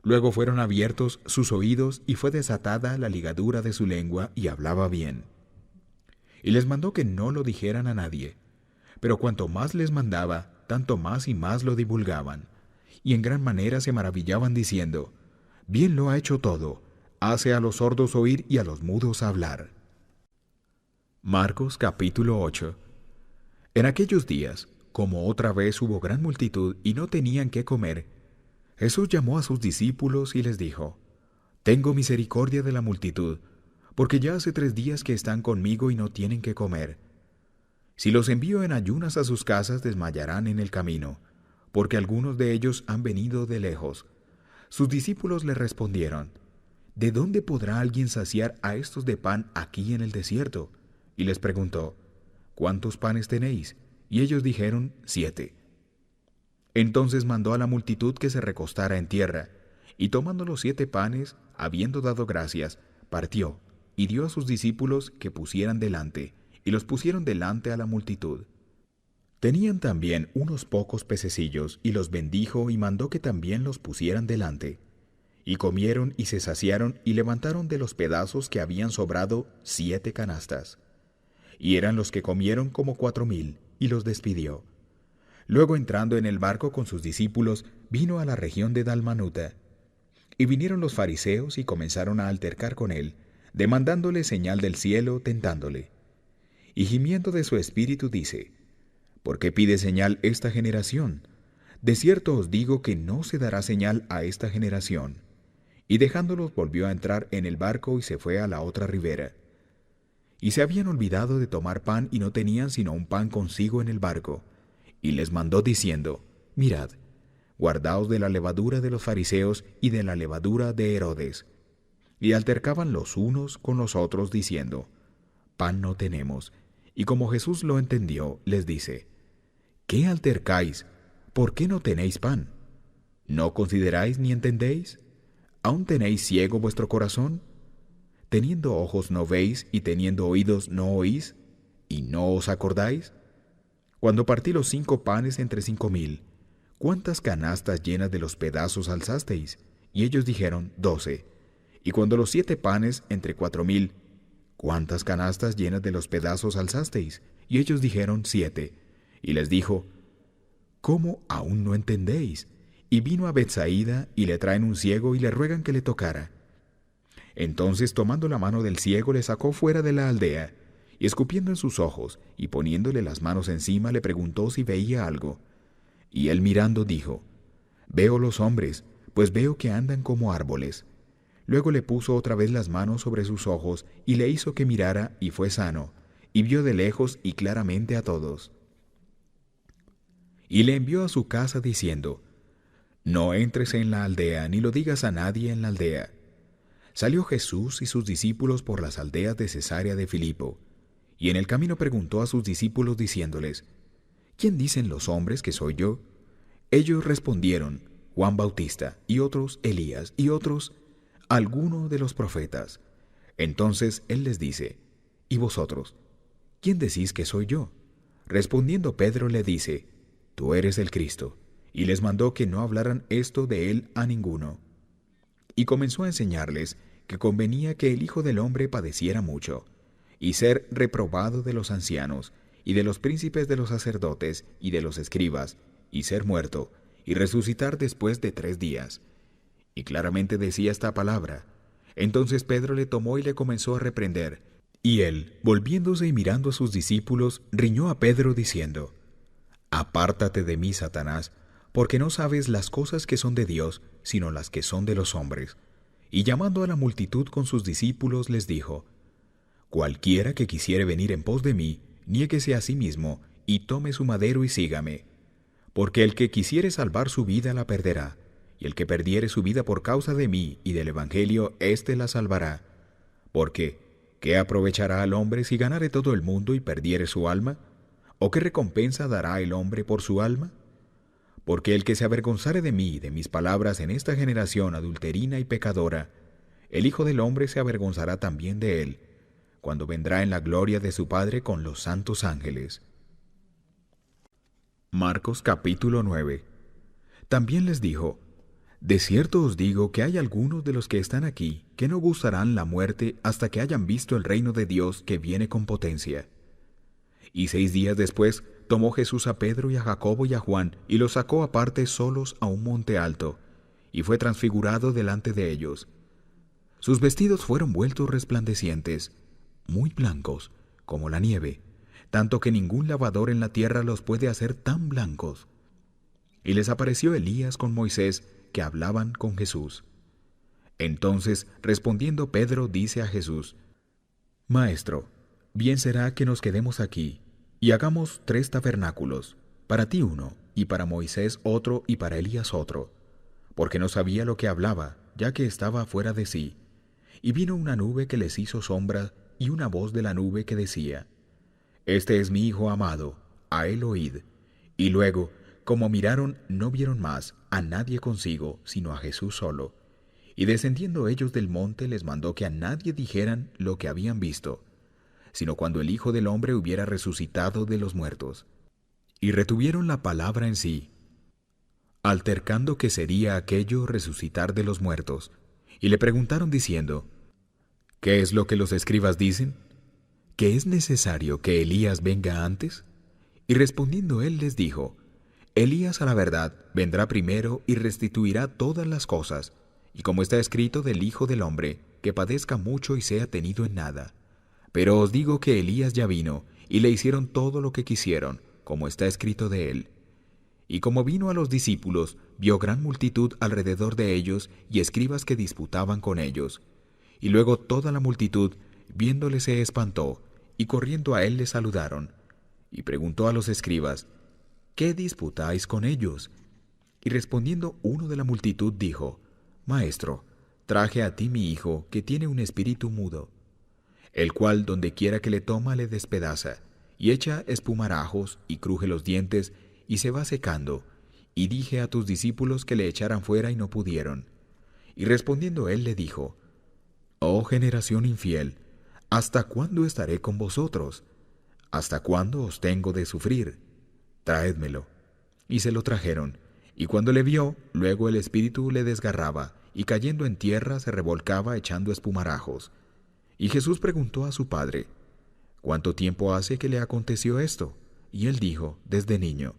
Luego fueron abiertos sus oídos y fue desatada la ligadura de su lengua y hablaba bien. Y les mandó que no lo dijeran a nadie. Pero cuanto más les mandaba, tanto más y más lo divulgaban. Y en gran manera se maravillaban diciendo: bien lo ha hecho todo, hace a los sordos oír y a los mudos hablar. Marcos capítulo 8. En aquellos días, como otra vez hubo gran multitud y no tenían qué comer, Jesús llamó a sus discípulos y les dijo: tengo misericordia de la multitud, porque ya hace 3 días que están conmigo y no tienen qué comer. Si los envío en ayunas a sus casas, desmayarán en el camino, porque algunos de ellos han venido de lejos. Sus discípulos le respondieron: ¿de dónde podrá alguien saciar a estos de pan aquí en el desierto? Y les preguntó: ¿cuántos panes tenéis? Y ellos dijeron: 7. Entonces mandó a la multitud que se recostara en tierra, y tomando los 7 panes, habiendo dado gracias, partió, y dio a sus discípulos que pusieran delante, y los pusieron delante a la multitud. Tenían también unos pocos pececillos, y los bendijo y mandó que también los pusieran delante. Y comieron y se saciaron, y levantaron de los pedazos que habían sobrado 7 canastas. Y eran los que comieron como 4,000, y los despidió. Luego, entrando en el barco con sus discípulos, vino a la región de Dalmanuta. Y vinieron los fariseos y comenzaron a altercar con él, demandándole señal del cielo, tentándole. Y gimiendo de su espíritu dice: ¿por qué pide señal esta generación? De cierto os digo que no se dará señal a esta generación. Y dejándolos volvió a entrar en el barco y se fue a la otra ribera. Y se habían olvidado de tomar pan y no tenían sino un pan consigo en el barco. Y les mandó diciendo: mirad, guardaos de la levadura de los fariseos y de la levadura de Herodes. Y altercaban los unos con los otros diciendo: pan no tenemos. Y como Jesús lo entendió, les dice: ¿qué altercáis? ¿Por qué no tenéis pan? ¿No consideráis ni entendéis? ¿Aún tenéis ciego vuestro corazón? ¿Teniendo ojos no veis y teniendo oídos no oís? ¿Y no os acordáis? Cuando partí los 5 panes entre 5,000, ¿cuántas canastas llenas de los pedazos alzasteis? Y ellos dijeron: 12. Y cuando los 7 panes entre 4,000, ¿cuántas canastas llenas de los pedazos alzasteis? Y ellos dijeron: 7. Y les dijo: ¿cómo aún no entendéis? Y vino a Betsaida, y le traen un ciego, y le ruegan que le tocara. Entonces, tomando la mano del ciego, le sacó fuera de la aldea, y escupiendo en sus ojos, y poniéndole las manos encima, le preguntó si veía algo. Y él mirando dijo: veo los hombres, pues veo que andan como árboles. Luego le puso otra vez las manos sobre sus ojos, y le hizo que mirara, y fue sano, y vio de lejos y claramente a todos. Y le envió a su casa diciendo: no entres en la aldea, ni lo digas a nadie en la aldea. Salió Jesús y sus discípulos por las aldeas de Cesarea de Filipo, y en el camino preguntó a sus discípulos diciéndoles: ¿quién dicen los hombres que soy yo? Ellos respondieron: Juan Bautista, y otros Elías, y otros alguno de los profetas. Entonces él les dice: ¿y vosotros? ¿Quién decís que soy yo? Respondiendo Pedro le dice: tú eres el Cristo. Y les mandó que no hablaran esto de él a ninguno. Y comenzó a enseñarles que convenía que el Hijo del Hombre padeciera mucho, y ser reprobado de los ancianos, y de los príncipes de los sacerdotes, y de los escribas, y ser muerto, y resucitar después de 3 días. Y claramente decía esta palabra. Entonces Pedro le tomó y le comenzó a reprender. Y él, volviéndose y mirando a sus discípulos, riñó a Pedro diciendo: apártate de mí, Satanás, porque no sabes las cosas que son de Dios, sino las que son de los hombres. Y llamando a la multitud con sus discípulos, les dijo: cualquiera que quisiere venir en pos de mí, niéguese a sí mismo, y tome su madero y sígame. Porque el que quisiere salvar su vida la perderá, y el que perdiere su vida por causa de mí y del Evangelio, éste la salvará. Porque, ¿qué aprovechará al hombre si ganare todo el mundo y perdiere su alma? ¿O qué recompensa dará el hombre por su alma? Porque el que se avergonzare de mí y de mis palabras en esta generación adulterina y pecadora, el Hijo del Hombre se avergonzará también de él, cuando vendrá en la gloria de su Padre con los santos ángeles. Marcos capítulo 9. También les dijo: De cierto os digo que hay algunos de los que están aquí que no gustarán la muerte hasta que hayan visto el reino de Dios que viene con potencia. Y 6 días después tomó Jesús a Pedro y a Jacobo y a Juan y los sacó aparte solos a un monte alto, y fue transfigurado delante de ellos. Sus vestidos fueron vueltos resplandecientes, muy blancos, como la nieve, tanto que ningún lavador en la tierra los puede hacer tan blancos. Y les apareció Elías con Moisés, que hablaban con Jesús. Entonces, respondiendo Pedro, dice a Jesús: Maestro, bien será que nos quedemos aquí, y hagamos 3 tabernáculos, para ti uno, y para Moisés otro, y para Elías otro. Porque no sabía lo que hablaba, ya que estaba fuera de sí. Y vino una nube que les hizo sombra, y una voz de la nube que decía: Este es mi Hijo amado, a él oíd. Y luego, como miraron, no vieron más a nadie consigo, sino a Jesús solo. Y descendiendo ellos del monte, les mandó que a nadie dijeran lo que habían visto, sino cuando el Hijo del Hombre hubiera resucitado de los muertos. Y retuvieron la palabra en sí, altercando que sería aquello resucitar de los muertos. Y le preguntaron diciendo: ¿Qué es lo que los escribas dicen? ¿Que es necesario que Elías venga antes? Y respondiendo él les dijo: Elías a la verdad vendrá primero y restituirá todas las cosas, y como está escrito del Hijo del Hombre, que padezca mucho y sea tenido en nada. Pero os digo que Elías ya vino, y le hicieron todo lo que quisieron, como está escrito de él. Y como vino a los discípulos, vio gran multitud alrededor de ellos y escribas que disputaban con ellos. Y luego toda la multitud, viéndole, se espantó, y corriendo a él le saludaron. Y preguntó a los escribas: ¿Qué disputáis con ellos? Y respondiendo uno de la multitud dijo: Maestro, traje a ti mi hijo, que tiene un espíritu mudo, el cual donde quiera que le toma le despedaza, y echa espumarajos, y cruje los dientes, y se va secando. Y dije a tus discípulos que le echaran fuera, y no pudieron. Y respondiendo él le dijo: Oh generación infiel, ¿hasta cuándo estaré con vosotros? ¿Hasta cuándo os tengo de sufrir? Traédmelo. Y se lo trajeron. Y cuando le vio, luego el espíritu le desgarraba, y cayendo en tierra se revolcaba echando espumarajos. Y Jesús preguntó a su padre: ¿Cuánto tiempo hace que le aconteció esto? Y él dijo: Desde niño.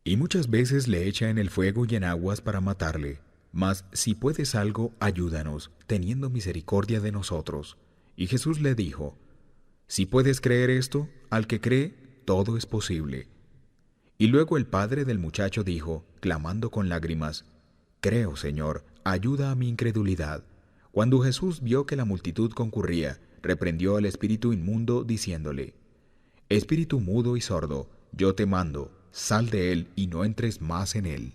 Y muchas veces le echa en el fuego y en aguas para matarle. Mas si puedes algo, ayúdanos, teniendo misericordia de nosotros. Y Jesús le dijo: Si puedes creer esto, al que cree, todo es posible. Y luego el padre del muchacho dijo, clamando con lágrimas: Creo, Señor, ayuda a mi incredulidad. Cuando Jesús vio que la multitud concurría, reprendió al espíritu inmundo, diciéndole: Espíritu mudo y sordo, yo te mando, sal de él y no entres más en él.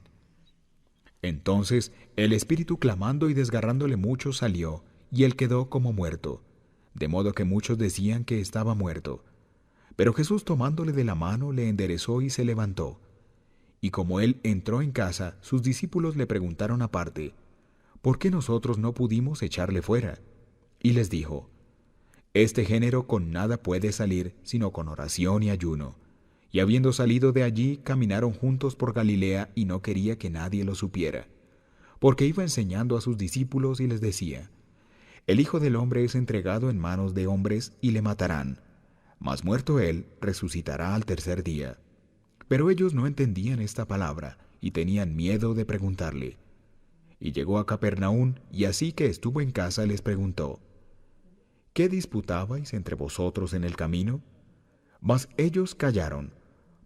Entonces el espíritu, clamando y desgarrándole mucho, salió, y él quedó como muerto, de modo que muchos decían que estaba muerto. Pero Jesús, tomándole de la mano, le enderezó y se levantó. Y como él entró en casa, sus discípulos le preguntaron aparte: ¿Por qué nosotros no pudimos echarle fuera? Y les dijo: Este género con nada puede salir, sino con oración y ayuno. Y habiendo salido de allí, caminaron juntos por Galilea, y no quería que nadie lo supiera, porque iba enseñando a sus discípulos y les decía: El Hijo del Hombre es entregado en manos de hombres, y le matarán. Mas muerto él, resucitará al tercer día. Pero ellos no entendían esta palabra, y tenían miedo de preguntarle. Y llegó a Capernaum, y así que estuvo en casa les preguntó: ¿Qué disputabais entre vosotros en el camino? Mas ellos callaron,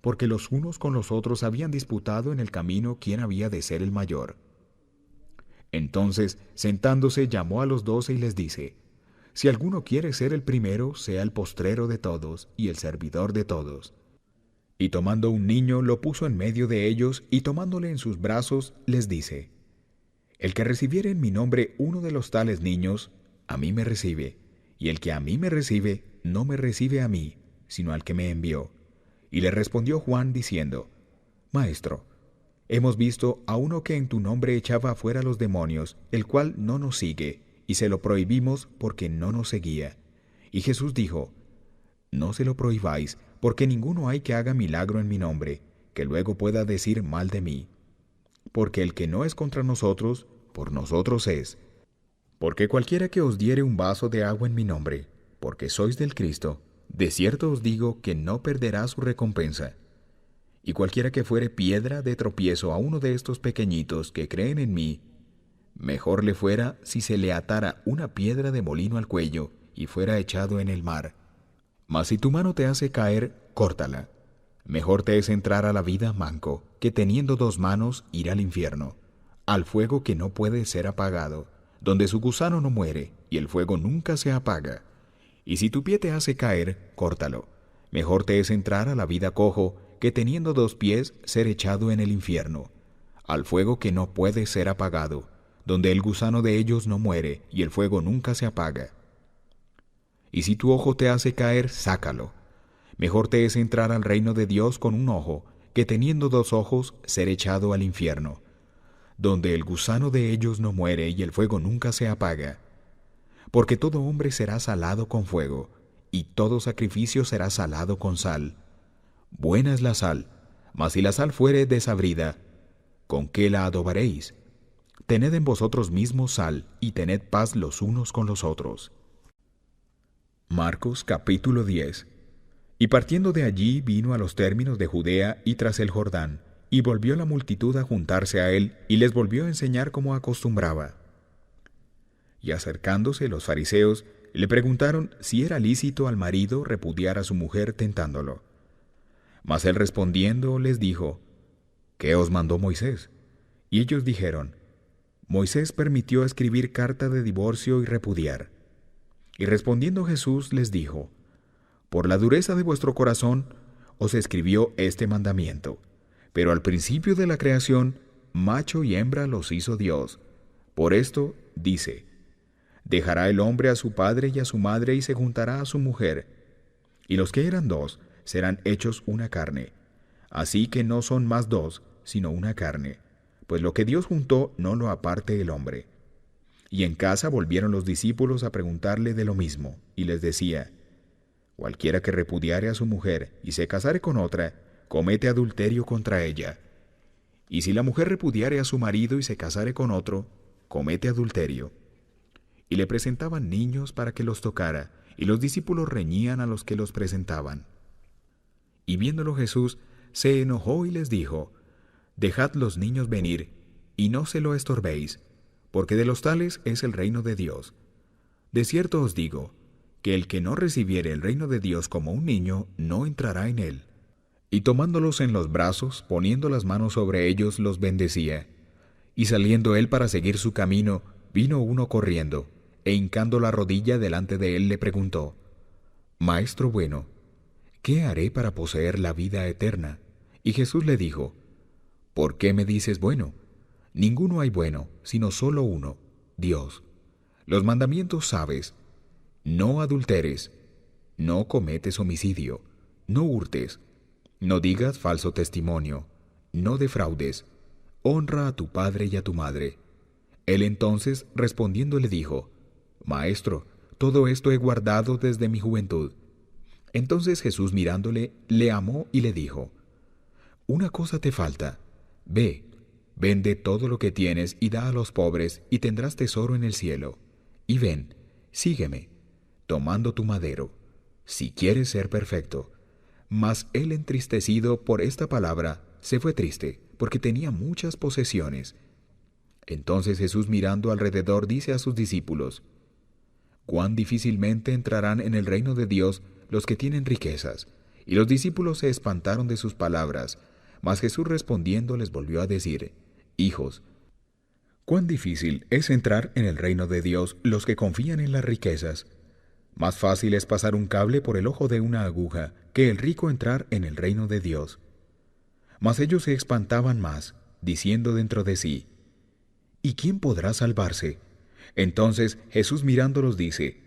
porque los unos con los otros habían disputado en el camino quién había de ser el mayor. Entonces, sentándose, llamó a los 12 y les dice: Si alguno quiere ser el primero, sea el postrero de todos y el servidor de todos. Y tomando un niño, lo puso en medio de ellos, y tomándole en sus brazos, les dice: El que recibiere en mi nombre uno de los tales niños, a mí me recibe, y el que a mí me recibe, no me recibe a mí, sino al que me envió. Y le respondió Juan diciendo: Maestro, hemos visto a uno que en tu nombre echaba fuera los demonios, el cual no nos sigue, y se lo prohibimos porque no nos seguía. Y Jesús dijo: No se lo prohibáis, porque ninguno hay que haga milagro en mi nombre, que luego pueda decir mal de mí. porque el que no es contra nosotros, por nosotros es. Porque cualquiera que os diere un vaso de agua en mi nombre, porque sois del Cristo, de cierto os digo que no perderá su recompensa. Y cualquiera que fuere piedra de tropiezo a uno de estos pequeñitos que creen en mí, mejor le fuera si se le atara una piedra de molino al cuello y fuera echado en el mar. Mas si tu mano te hace caer, córtala. Mejor te es entrar a la vida manco, que teniendo dos manos ir al infierno, al fuego que no puede ser apagado, donde su gusano no muere y el fuego nunca se apaga. Y si tu pie te hace caer, córtalo. Mejor te es entrar a la vida cojo, que teniendo dos pies ser echado en el infierno, al fuego que no puede ser apagado, donde el gusano de ellos no muere y el fuego nunca se apaga. Y si tu ojo te hace caer, sácalo. Mejor te es entrar al reino de Dios con un ojo, que teniendo dos ojos ser echado al infierno, donde el gusano de ellos no muere y el fuego nunca se apaga. Porque todo hombre será salado con fuego, y todo sacrificio será salado con sal. Buena es la sal, mas si la sal fuere desabrida, ¿con qué la adobaréis? Tened en vosotros mismos sal, y tened paz los unos con los otros. Marcos capítulo 10. Y partiendo de allí vino a los términos de Judea y tras el Jordán, y volvió la multitud a juntarse a él, y les volvió a enseñar como acostumbraba. Y acercándose los fariseos, le preguntaron si era lícito al marido repudiar a su mujer tentándolo. Mas él respondiendo les dijo, ¿qué os mandó Moisés? Y ellos dijeron, Moisés permitió escribir carta de divorcio y repudiar. Y respondiendo Jesús les dijo, por la dureza de vuestro corazón os escribió este mandamiento, pero al principio de la creación, macho y hembra los hizo Dios. Por esto dice, dejará el hombre a su padre y a su madre y se juntará a su mujer, y los que eran dos serán hechos una carne. Así que no son más dos, sino una carne, pues lo que Dios juntó no lo aparte el hombre. Y en casa volvieron los discípulos a preguntarle de lo mismo, y les decía, cualquiera que repudiare a su mujer y se casare con otra, comete adulterio contra ella. Y si la mujer repudiare a su marido y se casare con otro, comete adulterio. Y le presentaban niños para que los tocara, y los discípulos reñían a los que los presentaban. Y viéndolo Jesús, se enojó y les dijo, dejad los niños venir, y no se lo estorbéis, porque de los tales es el reino de Dios. De cierto os digo, que el que no recibiere el reino de Dios como un niño, no entrará en él. Y tomándolos en los brazos, poniendo las manos sobre ellos, los bendecía. Y saliendo él para seguir su camino, vino uno corriendo, e hincando la rodilla delante de él le preguntó, Maestro bueno, ¿qué haré para poseer la vida eterna? Y Jesús le dijo, ¿por qué me dices bueno? Ninguno hay bueno, sino solo uno, Dios. Los mandamientos sabes, no adulteres, no cometes homicidio, no hurtes, no digas falso testimonio, no defraudes, honra a tu padre y a tu madre. Él entonces, respondiendo, le dijo, Maestro, todo esto he guardado desde mi juventud. Entonces Jesús mirándole, le amó y le dijo, una cosa te falta, ve, vende todo lo que tienes y da a los pobres, y tendrás tesoro en el cielo. Y ven, sígueme, tomando tu madero, si quieres ser perfecto. Mas él, entristecido por esta palabra, se fue triste, porque tenía muchas posesiones. Entonces Jesús mirando alrededor dice a sus discípulos, cuán difícilmente entrarán en el reino de Dios los que tienen riquezas. Y los discípulos se espantaron de sus palabras, mas Jesús respondiendo les volvió a decir, hijos, cuán difícil es entrar en el reino de Dios los que confían en las riquezas. Más fácil es pasar un cable por el ojo de una aguja que el rico entrar en el reino de Dios. Mas ellos se espantaban más, diciendo dentro de sí, ¿y quién podrá salvarse? Entonces Jesús mirándolos dice,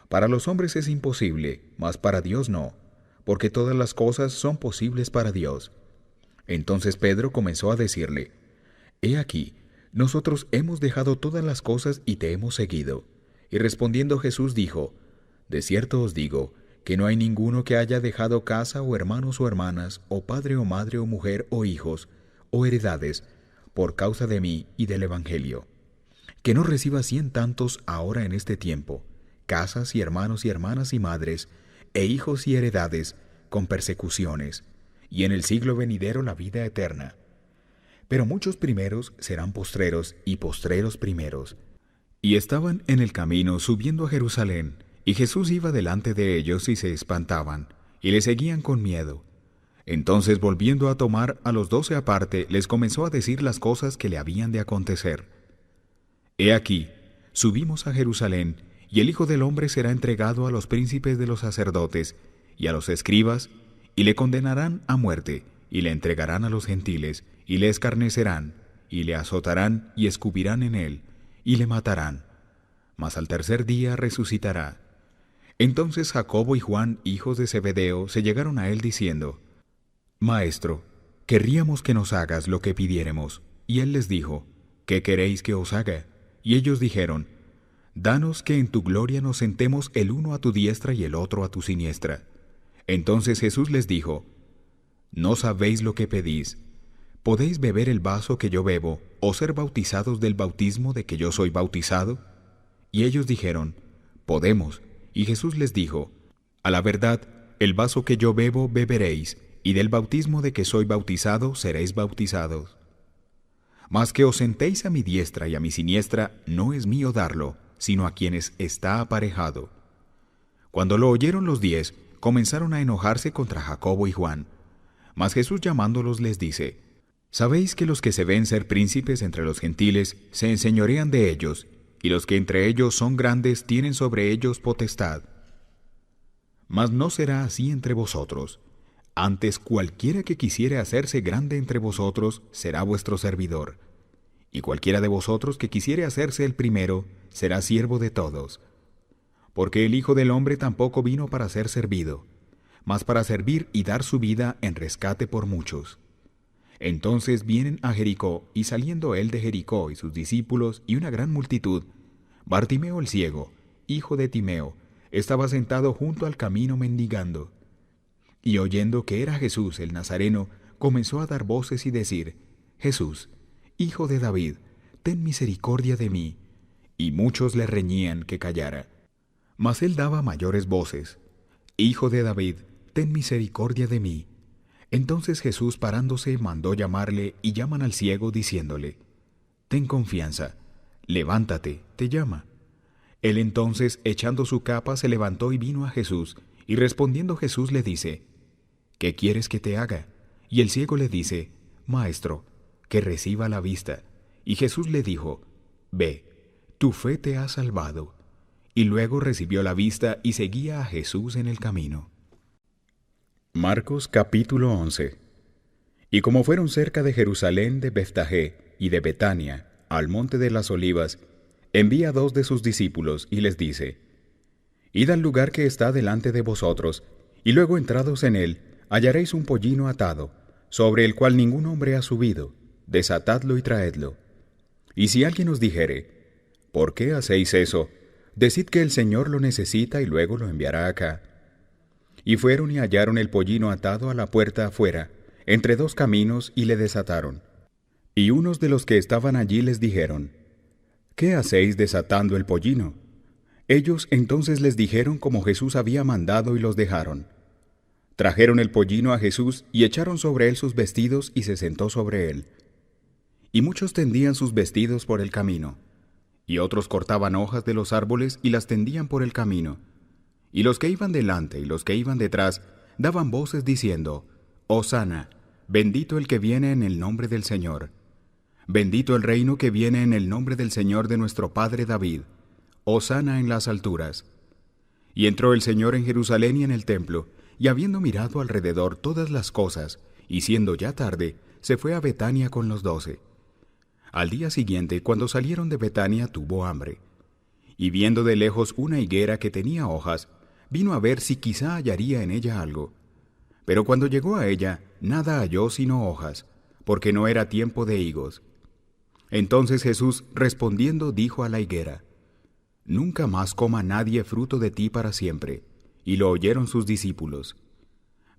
para los hombres es imposible, mas para Dios no, porque todas las cosas son posibles para Dios. Entonces Pedro comenzó a decirle, he aquí, nosotros hemos dejado todas las cosas y te hemos seguido. Y respondiendo Jesús dijo, de cierto os digo, que no hay ninguno que haya dejado casa o hermanos o hermanas, o padre o madre o mujer o hijos, o heredades, por causa de mí y del Evangelio. Que no reciba 100 tantos ahora en este tiempo, casas y hermanos y hermanas y madres, e hijos y heredades, con persecuciones, y en el siglo venidero la vida eterna. Pero muchos primeros serán postreros, y postreros primeros. Y estaban en el camino subiendo a Jerusalén, y Jesús iba delante de ellos y se espantaban, y le seguían con miedo. Entonces, volviendo a tomar a los 12 aparte, les comenzó a decir las cosas que le habían de acontecer. He aquí, subimos a Jerusalén, y el Hijo del Hombre será entregado a los príncipes de los sacerdotes y a los escribas, y le condenarán a muerte, y le entregarán a los gentiles, y le escarnecerán, y le azotarán, y escupirán en él, y le matarán. Mas al tercer día resucitará. Entonces Jacobo y Juan, hijos de Zebedeo, se llegaron a él diciendo: Maestro, querríamos que nos hagas lo que pidiéremos. Y él les dijo: ¿Qué queréis que os haga? Y ellos dijeron: Danos que en tu gloria nos sentemos el uno a tu diestra y el otro a tu siniestra. Entonces Jesús les dijo: No sabéis lo que pedís. ¿Podéis beber el vaso que yo bebo, o ser bautizados del bautismo de que yo soy bautizado? Y ellos dijeron: Podemos. Y Jesús les dijo: A la verdad, el vaso que yo bebo beberéis, y del bautismo de que soy bautizado seréis bautizados. Mas que os sentéis a mi diestra y a mi siniestra, no es mío darlo, sino a quienes está aparejado. Cuando lo oyeron los 10, comenzaron a enojarse contra Jacobo y Juan. Mas Jesús llamándolos les dice: ¿Sabéis que los que se ven ser príncipes entre los gentiles se enseñorean de ellos, y los que entre ellos son grandes tienen sobre ellos potestad? Mas no será así entre vosotros. Antes cualquiera que quisiere hacerse grande entre vosotros será vuestro servidor, y cualquiera de vosotros que quisiere hacerse el primero será siervo de todos. Porque el Hijo del Hombre tampoco vino para ser servido, mas para servir y dar su vida en rescate por muchos. Entonces vienen a Jericó, y saliendo él de Jericó y sus discípulos y una gran multitud, Bartimeo el ciego, hijo de Timeo, estaba sentado junto al camino mendigando. Y oyendo que era Jesús el Nazareno, comenzó a dar voces y decir: Jesús, hijo de David, ten misericordia de mí. Y muchos le reñían que callara. Mas él daba mayores voces: Hijo de David, ten misericordia de mí. Entonces Jesús, parándose, mandó llamarle, y llaman al ciego, diciéndole: Ten confianza, levántate, te llama. Él entonces, echando su capa, se levantó y vino a Jesús, y respondiendo Jesús le dice: ¿Qué quieres que te haga? Y el ciego le dice: Maestro, que reciba la vista. Y Jesús le dijo: Ve, tu fe te ha salvado. Y luego recibió la vista y seguía a Jesús en el camino. Marcos capítulo 11. Y como fueron cerca de Jerusalén, de Betfagé y de Betania, al monte de las Olivas, envía 2 de sus discípulos y les dice: Id al lugar que está delante de vosotros, y luego entrados en él, hallaréis un pollino atado, sobre el cual ningún hombre ha subido. Desatadlo y traedlo. Y si alguien os dijere: ¿Por qué hacéis eso? Decid que el Señor lo necesita y luego lo enviará acá. Y fueron y hallaron el pollino atado a la puerta afuera, entre 2 caminos, y le desataron. Y unos de los que estaban allí les dijeron: ¿Qué hacéis desatando el pollino? Ellos entonces les dijeron como Jesús había mandado, y los dejaron. Trajeron el pollino a Jesús, y echaron sobre él sus vestidos, y se sentó sobre él. Y muchos tendían sus vestidos por el camino, y otros cortaban hojas de los árboles y las tendían por el camino. Y los que iban delante y los que iban detrás daban voces diciendo: Hosana, bendito el que viene en el nombre del Señor. Bendito el reino que viene en el nombre del Señor de nuestro Padre David. Hosana en las alturas. Y entró el Señor en Jerusalén y en el templo, y habiendo mirado alrededor todas las cosas, y siendo ya tarde, se fue a Betania con los 12. Al día siguiente, cuando salieron de Betania, tuvo hambre. Y viendo de lejos una higuera que tenía hojas, vino a ver si quizá hallaría en ella algo. Pero cuando llegó a ella, nada halló sino hojas, porque no era tiempo de higos. Entonces Jesús, respondiendo, dijo a la higuera: Nunca más coma nadie fruto de ti para siempre. Y lo oyeron sus discípulos.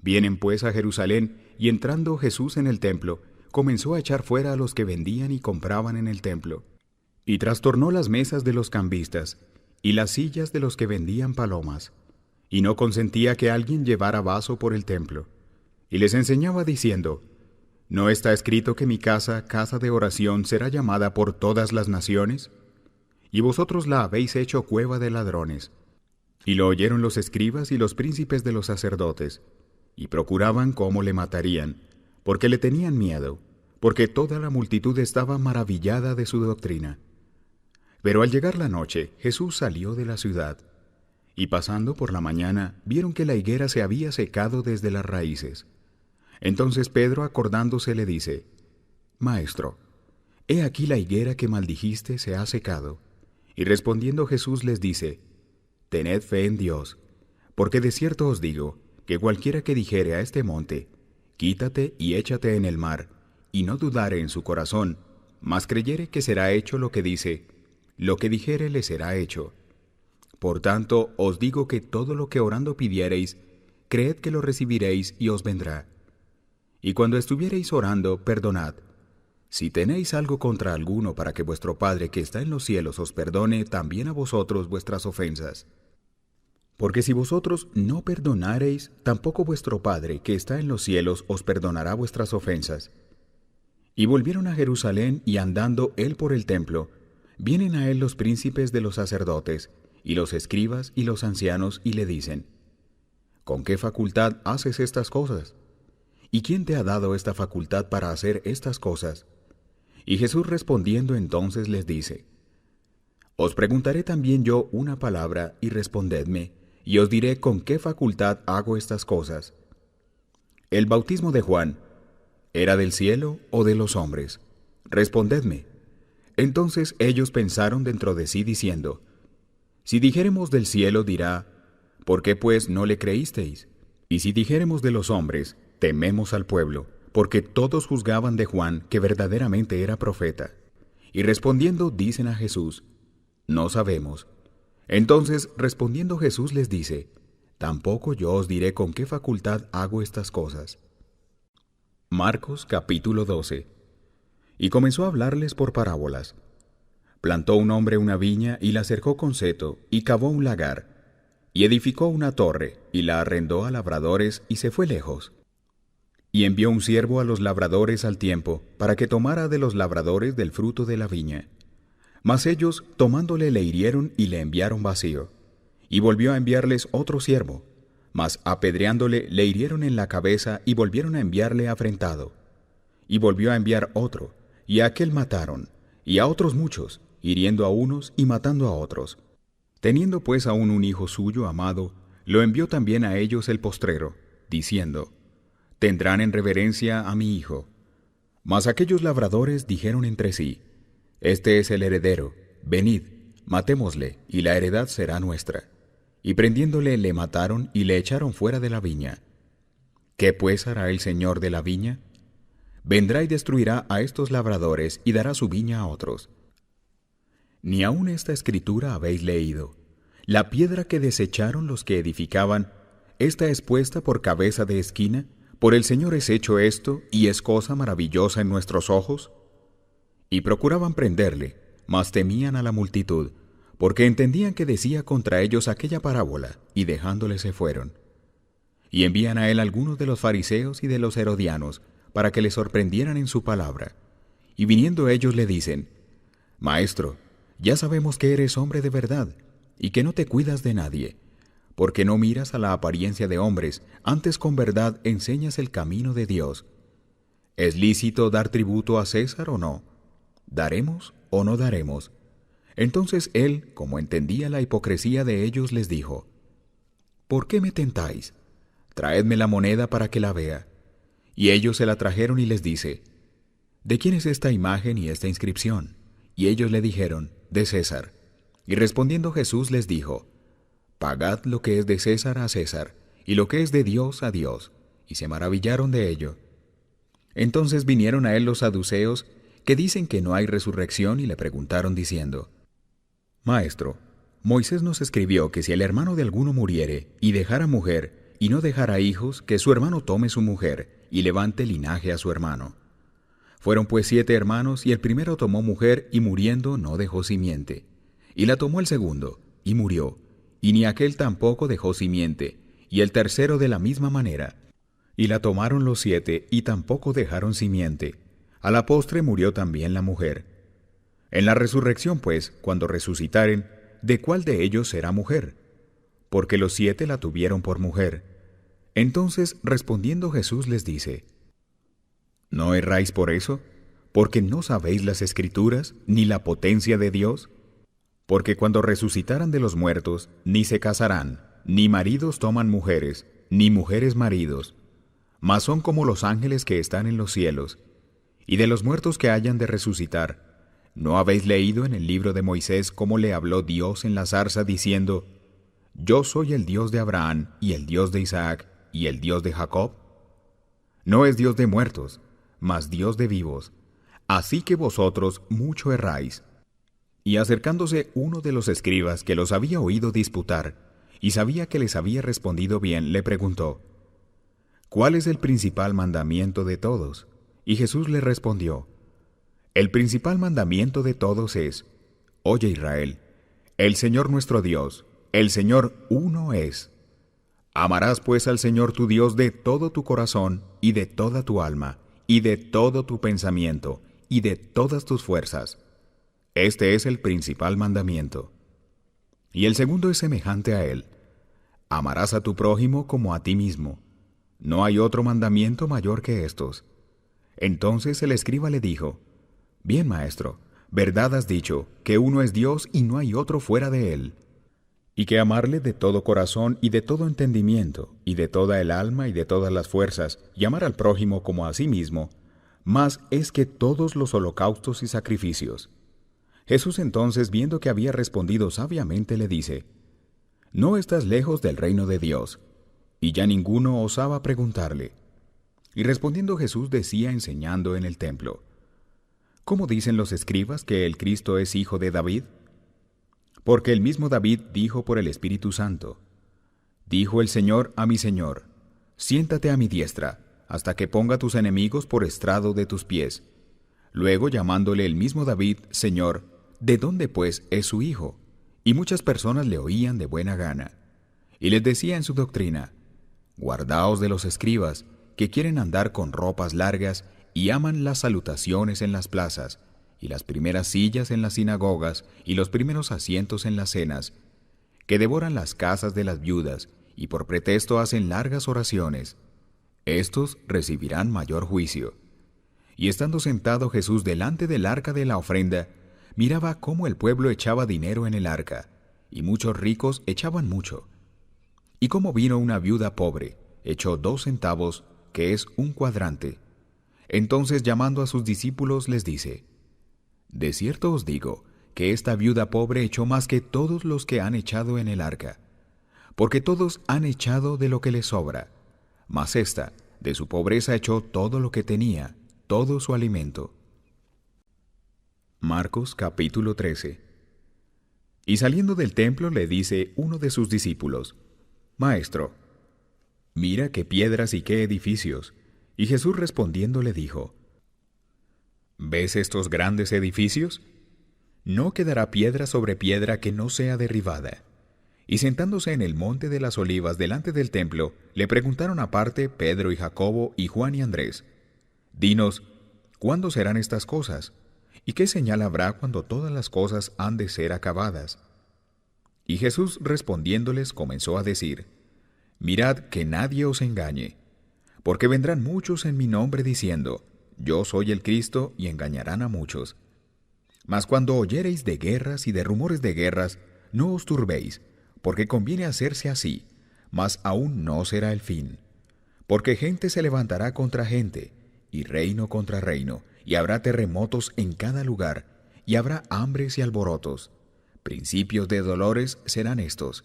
Vienen pues a Jerusalén, y entrando Jesús en el templo, comenzó a echar fuera a los que vendían y compraban en el templo, y trastornó las mesas de los cambistas y las sillas de los que vendían palomas, y no consentía que alguien llevara vaso por el templo. Y les enseñaba diciendo: ¿No está escrito que mi casa, casa de oración, será llamada por todas las naciones? Y vosotros la habéis hecho cueva de ladrones. Y lo oyeron los escribas y los príncipes de los sacerdotes, y procuraban cómo le matarían, porque le tenían miedo, porque toda la multitud estaba maravillada de su doctrina. Pero al llegar la noche, Jesús salió de la ciudad, y pasando por la mañana, vieron que la higuera se había secado desde las raíces. Entonces Pedro, acordándose, le dice: Maestro, he aquí la higuera que maldijiste se ha secado. Y respondiendo Jesús les dice: Tened fe en Dios, porque de cierto os digo, que cualquiera que dijere a este monte: Quítate y échate en el mar, y no dudare en su corazón, mas creyere que será hecho lo que dice, lo que dijere le será hecho. Por tanto, os digo que todo lo que orando pidiereis, creed que lo recibiréis y os vendrá. Y cuando estuviereis orando, perdonad. Si tenéis algo contra alguno, para que vuestro Padre que está en los cielos os perdone también a vosotros vuestras ofensas. Porque si vosotros no perdonareis, tampoco vuestro Padre que está en los cielos os perdonará vuestras ofensas. Y volvieron a Jerusalén, y andando él por el templo, vienen a él los príncipes de los sacerdotes, y los escribas y los ancianos, y le dicen: ¿Con qué facultad haces estas cosas? ¿Y quién te ha dado esta facultad para hacer estas cosas? Y Jesús respondiendo entonces les dice: Os preguntaré también yo una palabra, y respondedme, y os diré con qué facultad hago estas cosas. El bautismo de Juan, ¿era del cielo o de los hombres? Respondedme. Entonces ellos pensaron dentro de sí, diciendo: Si dijéremos del cielo, dirá: ¿Por qué pues no le creísteis? Y si dijéremos de los hombres, tememos al pueblo, porque todos juzgaban de Juan que verdaderamente era profeta. Y respondiendo dicen a Jesús: No sabemos. Entonces respondiendo Jesús les dice: Tampoco yo os diré con qué facultad hago estas cosas. Marcos capítulo 12. Y comenzó a hablarles por parábolas. Plantó un hombre una viña, y la cercó con seto, y cavó un lagar, y edificó una torre, y la arrendó a labradores, y se fue lejos. Y envió un siervo a los labradores al tiempo, para que tomara de los labradores del fruto de la viña. Mas ellos, tomándole, le hirieron y le enviaron vacío. Y volvió a enviarles otro siervo, mas apedreándole le hirieron en la cabeza, y volvieron a enviarle afrentado. Y volvió a enviar otro, y a aquel mataron, y a otros muchos, hiriendo a unos y matando a otros. Teniendo pues aún un hijo suyo amado, lo envió también a ellos el postrero, diciendo: Tendrán en reverencia a mi hijo. Mas aquellos labradores dijeron entre sí: Este es el heredero, venid, matémosle, y la heredad será nuestra. Y prendiéndole le mataron y le echaron fuera de la viña. ¿Qué pues hará el señor de la viña? Vendrá y destruirá a estos labradores y dará su viña a otros. Ni aun esta escritura habéis leído: La piedra que desecharon los que edificaban, esta es puesta por cabeza de esquina. ¿Por el Señor es hecho esto, y es cosa maravillosa en nuestros ojos? Y procuraban prenderle, mas temían a la multitud, porque entendían que decía contra ellos aquella parábola, y dejándole se fueron. Y envían a él algunos de los fariseos y de los herodianos, para que le sorprendieran en su palabra. Y viniendo ellos le dicen: Maestro, ya sabemos que eres hombre de verdad, y que no te cuidas de nadie, porque no miras a la apariencia de hombres, antes con verdad enseñas el camino de Dios. ¿Es lícito dar tributo a César o no? ¿Daremos o no daremos? Entonces él, como entendía la hipocresía de ellos, les dijo: ¿Por qué me tentáis? Traedme la moneda para que la vea. Y ellos se la trajeron, y les dice: ¿De quién es esta imagen y esta inscripción? Y ellos le dijeron: De César. Y respondiendo Jesús les dijo: Pagad lo que es de César a César, y lo que es de Dios a Dios. Y se maravillaron de ello. Entonces vinieron a él los saduceos, que dicen que no hay resurrección, y le preguntaron diciendo: Maestro, Moisés nos escribió que si el hermano de alguno muriere, y dejara mujer, y no dejara hijos, que su hermano tome su mujer, y levante linaje a su hermano. Fueron pues 7 hermanos, y el primero tomó mujer, y muriendo no dejó simiente. Y la tomó el segundo, y murió, y ni aquel tampoco dejó simiente, y el tercero de la misma manera. Y la tomaron los 7, y tampoco dejaron simiente. A la postre murió también la mujer. En la resurrección, pues, cuando resucitaren, ¿de cuál de ellos será mujer? Porque los 7 la tuvieron por mujer. Entonces, respondiendo Jesús les dice: ¿No erráis por eso? ¿Porque no sabéis las Escrituras, ni la potencia de Dios? Porque cuando resucitaran de los muertos, ni se casarán, ni maridos toman mujeres, ni mujeres maridos, mas son como los ángeles que están en los cielos. Y de los muertos que hayan de resucitar, ¿no habéis leído en el libro de Moisés cómo le habló Dios en la zarza diciendo: Yo soy el Dios de Abraham, y el Dios de Isaac, y el Dios de Jacob? No es Dios de muertos, mas Dios de vivos. Así que vosotros mucho erráis. Y acercándose uno de los escribas que los había oído disputar, y sabía que les había respondido bien, le preguntó: ¿Cuál es el principal mandamiento de todos? Y Jesús le respondió: El principal mandamiento de todos es: Oye Israel, el Señor nuestro Dios, el Señor uno es. Amarás pues al Señor tu Dios de todo tu corazón, y de toda tu alma, y de todo tu pensamiento, y de todas tus fuerzas. Este es el principal mandamiento. Y el segundo es semejante a él: Amarás a tu prójimo como a ti mismo. No hay otro mandamiento mayor que estos. Entonces el escriba le dijo: Bien, maestro, verdad has dicho, que uno es Dios y no hay otro fuera de él. Y que amarle de todo corazón y de todo entendimiento, y de toda el alma y de todas las fuerzas, y amar al prójimo como a sí mismo, más es que todos los holocaustos y sacrificios. Jesús entonces, viendo que había respondido sabiamente, le dice: No estás lejos del reino de Dios. Y ya ninguno osaba preguntarle. Y respondiendo Jesús decía enseñando en el templo: ¿Cómo dicen los escribas que el Cristo es hijo de David? Porque el mismo David dijo por el Espíritu Santo: Dijo el Señor a mi Señor: Siéntate a mi diestra, hasta que ponga tus enemigos por estrado de tus pies. Luego, llamándole el mismo David Señor, ¿de dónde pues es su hijo? Y muchas personas le oían de buena gana. Y les decía en su doctrina: Guardaos de los escribas, que quieren andar con ropas largas y aman las salutaciones en las plazas, y las primeras sillas en las sinagogas, y los primeros asientos en las cenas, que devoran las casas de las viudas, y por pretexto hacen largas oraciones. Estos recibirán mayor juicio. Y estando sentado Jesús delante del arca de la ofrenda, miraba cómo el pueblo echaba dinero en el arca, y muchos ricos echaban mucho. Y como vino una viuda pobre, echó 2 centavos, que es un cuadrante. Entonces, llamando a sus discípulos, les dice: De cierto os digo, que esta viuda pobre echó más que todos los que han echado en el arca. Porque todos han echado de lo que les sobra, mas ésta, de su pobreza echó todo lo que tenía, todo su alimento. Marcos capítulo 13. Y saliendo del templo le dice uno de sus discípulos: Maestro, mira qué piedras y qué edificios. Y Jesús respondiendo le dijo: ¿Ves estos grandes edificios? No quedará piedra sobre piedra que no sea derribada. Y sentándose en el monte de las Olivas delante del templo, le preguntaron aparte Pedro y Jacobo y Juan y Andrés: Dinos, ¿cuándo serán estas cosas? ¿Y qué señal habrá cuando todas las cosas han de ser acabadas? Y Jesús respondiéndoles comenzó a decir: Mirad que nadie os engañe, porque vendrán muchos en mi nombre diciendo: Yo soy el Cristo, y engañarán a muchos. Mas cuando oyereis de guerras y de rumores de guerras, no os turbéis, porque conviene hacerse así, mas aún no será el fin. Porque gente se levantará contra gente, y reino contra reino, y habrá terremotos en cada lugar, y habrá hambres y alborotos. Principios de dolores serán estos.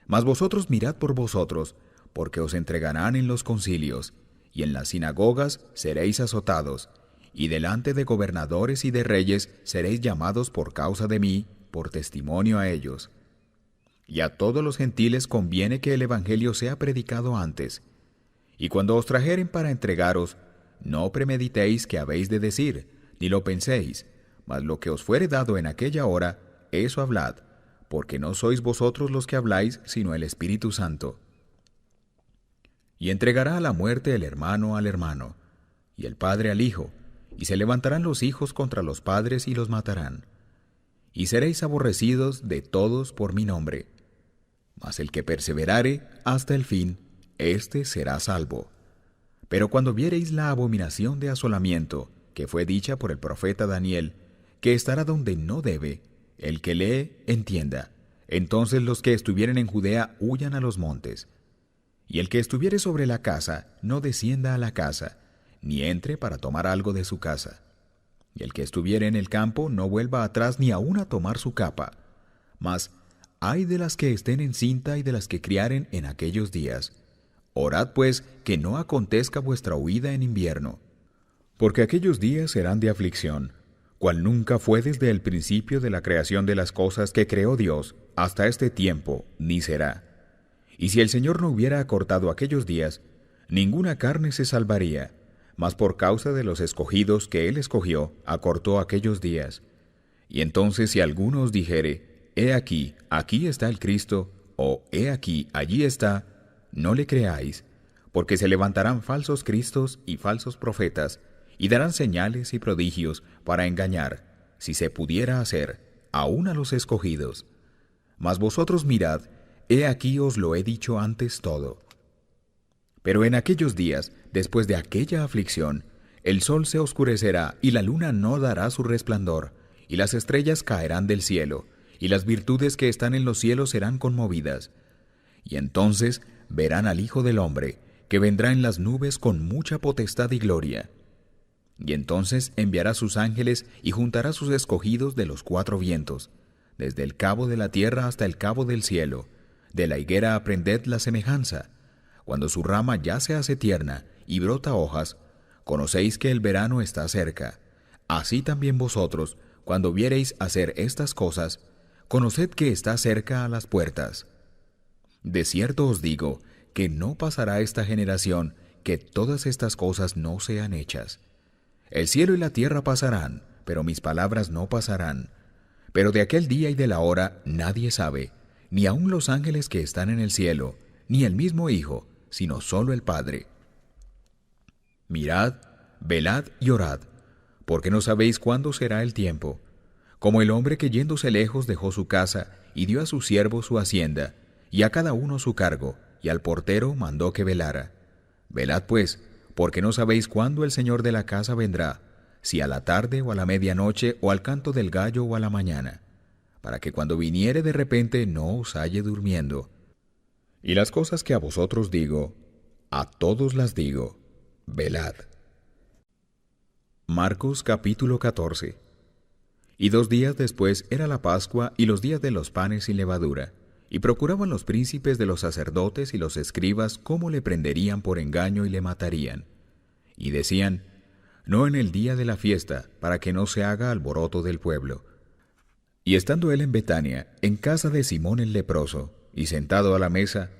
Mas vosotros mirad por vosotros, porque os entregarán en los concilios, y en las sinagogas seréis azotados, y delante de gobernadores y de reyes seréis llamados por causa de mí, por testimonio a ellos. Y a todos los gentiles conviene que el evangelio sea predicado antes. Y cuando os trajeren para entregaros, no premeditéis qué habéis de decir, ni lo penséis, mas lo que os fuere dado en aquella hora, eso hablad, porque no sois vosotros los que habláis, sino el Espíritu Santo. Y entregará a la muerte el hermano al hermano, y el padre al hijo, y se levantarán los hijos contra los padres y los matarán. Y seréis aborrecidos de todos por mi nombre. Mas el que perseverare hasta el fin, éste será salvo. Pero cuando viereis la abominación de asolamiento, que fue dicha por el profeta Daniel, que estará donde no debe, el que lee, entienda. Entonces los que estuvieren en Judea huyan a los montes. Y el que estuviere sobre la casa, no descienda a la casa, ni entre para tomar algo de su casa. Y el que estuviere en el campo, no vuelva atrás ni aun a tomar su capa. Mas ay de las que estén en cinta y de las que criaren en aquellos días. Orad pues que no acontezca vuestra huida en invierno. Porque aquellos días serán de aflicción, cual nunca fue desde el principio de la creación de las cosas que creó Dios, hasta este tiempo, ni será. Y si el Señor no hubiera acortado aquellos días, ninguna carne se salvaría, mas por causa de los escogidos que Él escogió, acortó aquellos días. Y entonces si alguno os dijere, he aquí, aquí está el Cristo, o he aquí, allí está, no le creáis, porque se levantarán falsos cristos y falsos profetas, y darán señales y prodigios para engañar, si se pudiera hacer, aun a los escogidos. Mas vosotros mirad, he aquí os lo he dicho antes todo. Pero en aquellos días, después de aquella aflicción, el sol se oscurecerá y la luna no dará su resplandor, y las estrellas caerán del cielo, y las virtudes que están en los cielos serán conmovidas. Y entonces verán al Hijo del Hombre, que vendrá en las nubes con mucha potestad y gloria. Y entonces enviará sus ángeles y juntará sus escogidos de los cuatro vientos, desde el cabo de la tierra hasta el cabo del cielo. De la higuera aprended la semejanza. Cuando su rama ya se hace tierna y brota hojas, conocéis que el verano está cerca. Así también vosotros, cuando viereis hacer estas cosas, conoced que está cerca a las puertas. De cierto os digo, que no pasará esta generación, que todas estas cosas no sean hechas. El cielo y la tierra pasarán, pero mis palabras no pasarán. Pero de aquel día y de la hora nadie sabe, ni aun los ángeles que están en el cielo, ni el mismo Hijo, sino solo el Padre. Mirad, velad y orad, porque no sabéis cuándo será el tiempo. Como el hombre que yéndose lejos dejó su casa y dio a su siervo su hacienda, y a cada uno su cargo, y al portero mandó que velara. Velad pues, porque no sabéis cuándo el Señor de la casa vendrá, si a la tarde o a la medianoche o al canto del gallo o a la mañana, para que cuando viniere de repente no os halle durmiendo. Y las cosas que a vosotros digo, a todos las digo, velad. Marcos capítulo 14. Y 2 días después era la Pascua y los días de los panes sin levadura, y procuraban los príncipes de los sacerdotes y los escribas cómo le prenderían por engaño y le matarían. Y decían, no en el día de la fiesta, para que no se haga alboroto del pueblo. Y estando él en Betania, en casa de Simón el leproso, y sentado a la mesa,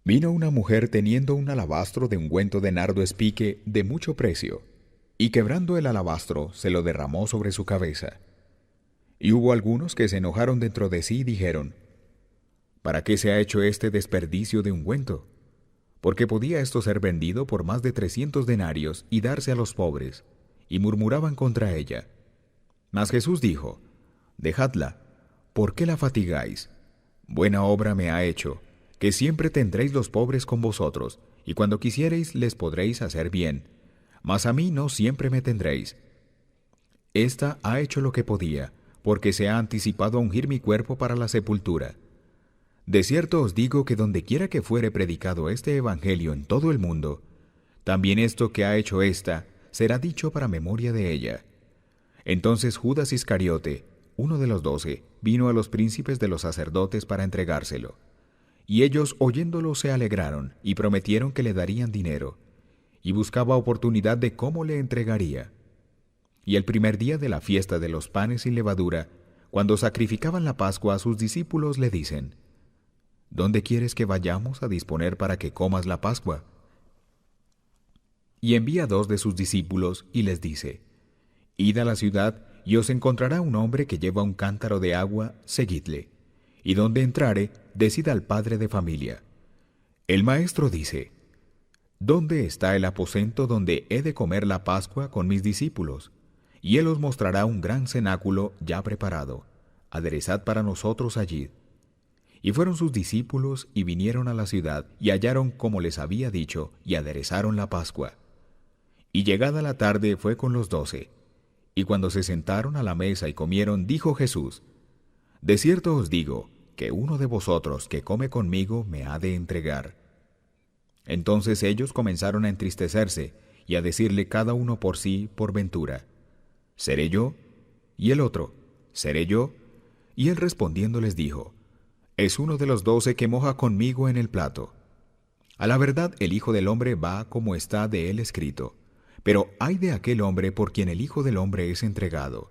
vino una mujer teniendo un alabastro de ungüento de nardo espique de mucho precio, y quebrando el alabastro, se lo derramó sobre su cabeza. Y hubo algunos que se enojaron dentro de sí y dijeron, ¿para qué se ha hecho este desperdicio de ungüento? Porque podía esto ser vendido por más de 300 denarios y darse a los pobres, y murmuraban contra ella. Mas Jesús dijo, dejadla, ¿por qué la fatigáis? Buena obra me ha hecho, que siempre tendréis los pobres con vosotros, y cuando quisiereis les podréis hacer bien, mas a mí no siempre me tendréis. Esta ha hecho lo que podía, porque se ha anticipado a ungir mi cuerpo para la sepultura. De cierto os digo que dondequiera que fuere predicado este evangelio en todo el mundo, también esto que ha hecho ésta será dicho para memoria de ella. Entonces Judas Iscariote, uno de los 12, vino a los príncipes de los sacerdotes para entregárselo. Y ellos, oyéndolo, se alegraron y prometieron que le darían dinero, y buscaba oportunidad de cómo le entregaría. Y el primer día de la fiesta de los panes sin levadura, cuando sacrificaban la Pascua a sus discípulos, le dicen, ¿dónde quieres que vayamos a disponer para que comas la Pascua? Y envía 2 de sus discípulos y les dice: Id a la ciudad, y os encontrará un hombre que lleva un cántaro de agua, seguidle. Y donde entrare, decid al padre de familia: El maestro dice: ¿Dónde está el aposento donde he de comer la Pascua con mis discípulos? Y él os mostrará un gran cenáculo ya preparado. Aderezad para nosotros allí. Y fueron sus discípulos y vinieron a la ciudad, y hallaron como les había dicho, y aderezaron la Pascua. Y llegada la tarde fue con los 12. Y cuando se sentaron a la mesa y comieron, dijo Jesús: De cierto os digo, que uno de vosotros que come conmigo me ha de entregar. Entonces ellos comenzaron a entristecerse, y a decirle cada uno por sí, por ventura: ¿Seré yo? Y el otro: ¿Seré yo? Y él respondiendo les dijo: Es uno de los 12 que moja conmigo en el plato. A la verdad, el Hijo del Hombre va como está de él escrito. Pero ay de aquel hombre por quien el Hijo del Hombre es entregado.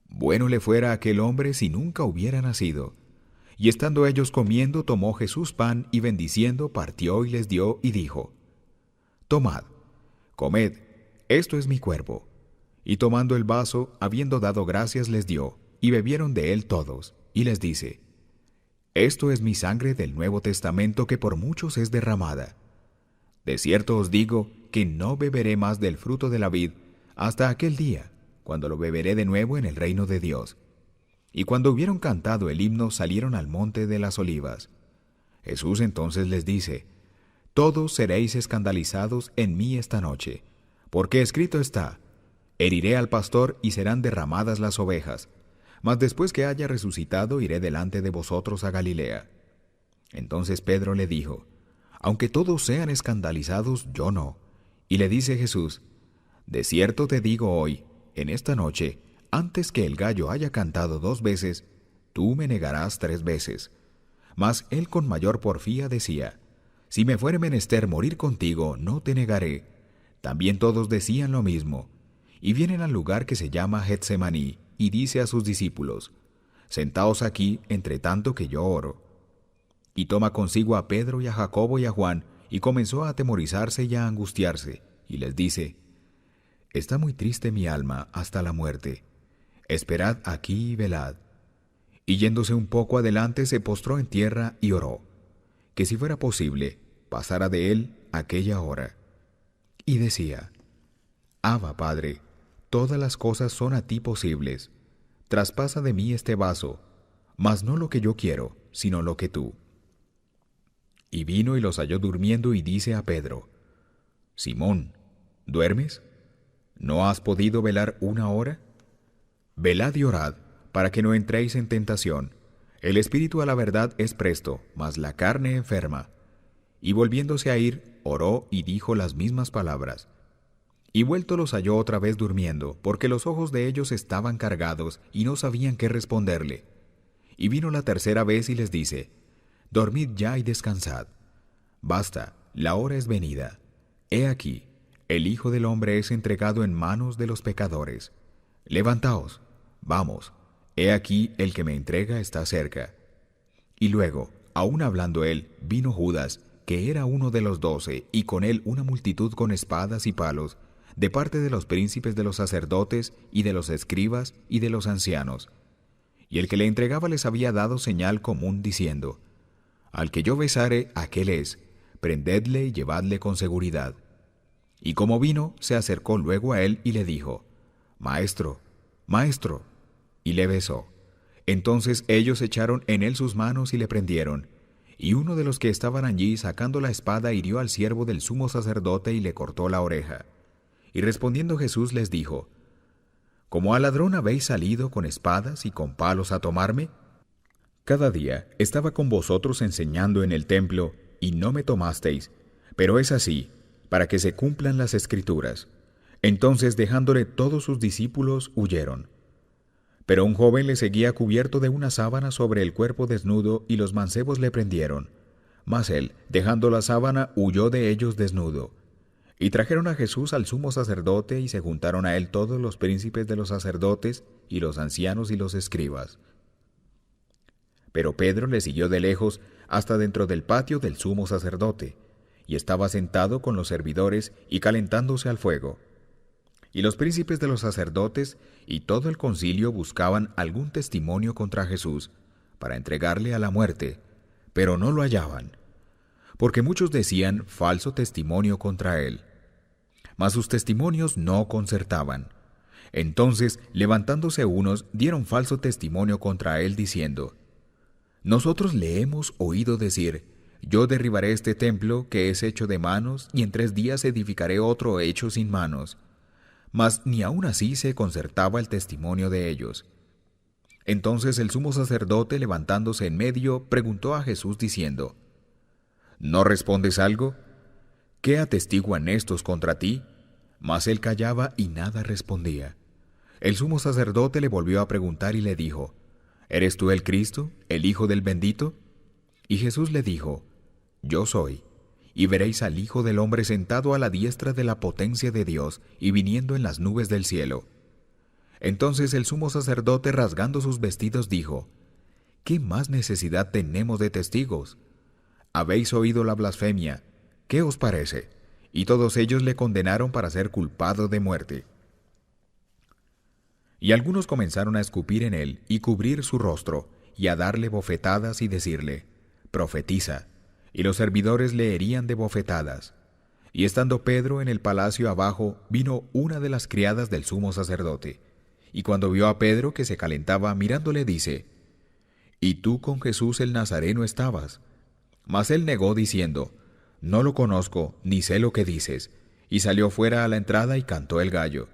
Bueno le fuera a aquel hombre si nunca hubiera nacido. Y estando ellos comiendo, tomó Jesús pan, y bendiciendo, partió y les dio, y dijo: Tomad, comed, esto es mi cuerpo. Y tomando el vaso, habiendo dado gracias, les dio, y bebieron de él todos. Y les dice: Esto es mi sangre del Nuevo Testamento, que por muchos es derramada. De cierto os digo, que no beberé más del fruto de la vid, hasta aquel día, cuando lo beberé de nuevo en el reino de Dios. Y cuando hubieron cantado el himno, salieron al monte de las Olivas. Jesús entonces les dice: Todos seréis escandalizados en mí esta noche, porque escrito está: Heriré al pastor y serán derramadas las ovejas. Mas después que haya resucitado, iré delante de vosotros a Galilea. Entonces Pedro le dijo: Aunque todos sean escandalizados, yo no. Y le dice Jesús: De cierto te digo hoy, en esta noche, antes que el gallo haya cantado 2 veces, tú me negarás 3 veces. Mas él con mayor porfía decía: Si me fuere menester morir contigo, no te negaré. También todos decían lo mismo. Y vienen al lugar que se llama Getsemaní, y dice a sus discípulos: Sentaos aquí, entre tanto que yo oro. Y toma consigo a Pedro y a Jacobo y a Juan, y comenzó a atemorizarse y a angustiarse, y les dice: Está muy triste mi alma hasta la muerte. Esperad aquí y velad. Y yéndose un poco adelante, se postró en tierra y oró, que si fuera posible, pasara de él aquella hora. Y decía: Abba, Padre, todas las cosas son a ti posibles. Traspasa de mí este vaso, mas no lo que yo quiero, sino lo que tú. Y vino y los halló durmiendo, y dice a Pedro: Simón, ¿duermes? ¿No has podido velar 1 hora? Velad y orad, para que no entréis en tentación. El espíritu a la verdad es presto, mas la carne enferma. Y volviéndose a ir, oró y dijo las mismas palabras. Y vuelto los halló otra vez durmiendo, porque los ojos de ellos estaban cargados, y no sabían qué responderle. Y vino la tercera vez y les dice: Dormid ya y descansad. Basta, la hora es venida. He aquí, el Hijo del Hombre es entregado en manos de los pecadores. Levantaos, vamos, he aquí el que me entrega está cerca. Y luego, aún hablando él, vino Judas, que era uno de los 12, y con él una multitud con espadas y palos, de parte de los príncipes de los sacerdotes, y de los escribas, y de los ancianos. Y el que le entregaba les había dado señal común, diciendo: Al que yo besare, aquel es, prendedle y llevadle con seguridad. Y como vino, se acercó luego a él y le dijo: Maestro, Maestro, y le besó. Entonces ellos echaron en él sus manos y le prendieron. Y uno de los que estaban allí, sacando la espada, hirió al siervo del sumo sacerdote y le cortó la oreja. Y respondiendo Jesús les dijo: ¿Como al ladrón habéis salido con espadas y con palos a tomarme? Cada día estaba con vosotros enseñando en el templo, y no me tomasteis, pero es así, para que se cumplan las Escrituras. Entonces, dejándole todos sus discípulos, huyeron. Pero un joven le seguía cubierto de una sábana sobre el cuerpo desnudo, y los mancebos le prendieron. Mas él, dejando la sábana, huyó de ellos desnudo. Y trajeron a Jesús al sumo sacerdote, y se juntaron a él todos los príncipes de los sacerdotes, y los ancianos y los escribas. Pero Pedro le siguió de lejos hasta dentro del patio del sumo sacerdote, y estaba sentado con los servidores y calentándose al fuego. Y los príncipes de los sacerdotes y todo el concilio buscaban algún testimonio contra Jesús para entregarle a la muerte, pero no lo hallaban, porque muchos decían falso testimonio contra él. Mas sus testimonios no concertaban. Entonces, levantándose unos, dieron falso testimonio contra él, diciendo: Nosotros le hemos oído decir: Yo derribaré este templo que es hecho de manos, y en 3 días edificaré otro hecho sin manos. Mas ni aun así se concertaba el testimonio de ellos. Entonces el sumo sacerdote, levantándose en medio, preguntó a Jesús diciendo: ¿No respondes algo? ¿Qué atestiguan estos contra ti? Mas él callaba y nada respondía. El sumo sacerdote le volvió a preguntar y le dijo: ¿Eres tú el Cristo, el Hijo del Bendito? Y Jesús le dijo: Yo soy. Y veréis al Hijo del Hombre sentado a la diestra de la potencia de Dios y viniendo en las nubes del cielo. Entonces el sumo sacerdote, rasgando sus vestidos, dijo: ¿Qué más necesidad tenemos de testigos? Habéis oído la blasfemia. ¿Qué os parece? Y todos ellos le condenaron para ser culpado de muerte. Y algunos comenzaron a escupir en él y cubrir su rostro, y a darle bofetadas y decirle: Profetiza. Y los servidores le herían de bofetadas. Y estando Pedro en el palacio abajo, vino una de las criadas del sumo sacerdote. Y cuando vio a Pedro que se calentaba, mirándole dice: ¿Y tú con Jesús el Nazareno estabas? Mas él negó diciendo: No lo conozco, ni sé lo que dices. Y salió fuera a la entrada y cantó el gallo.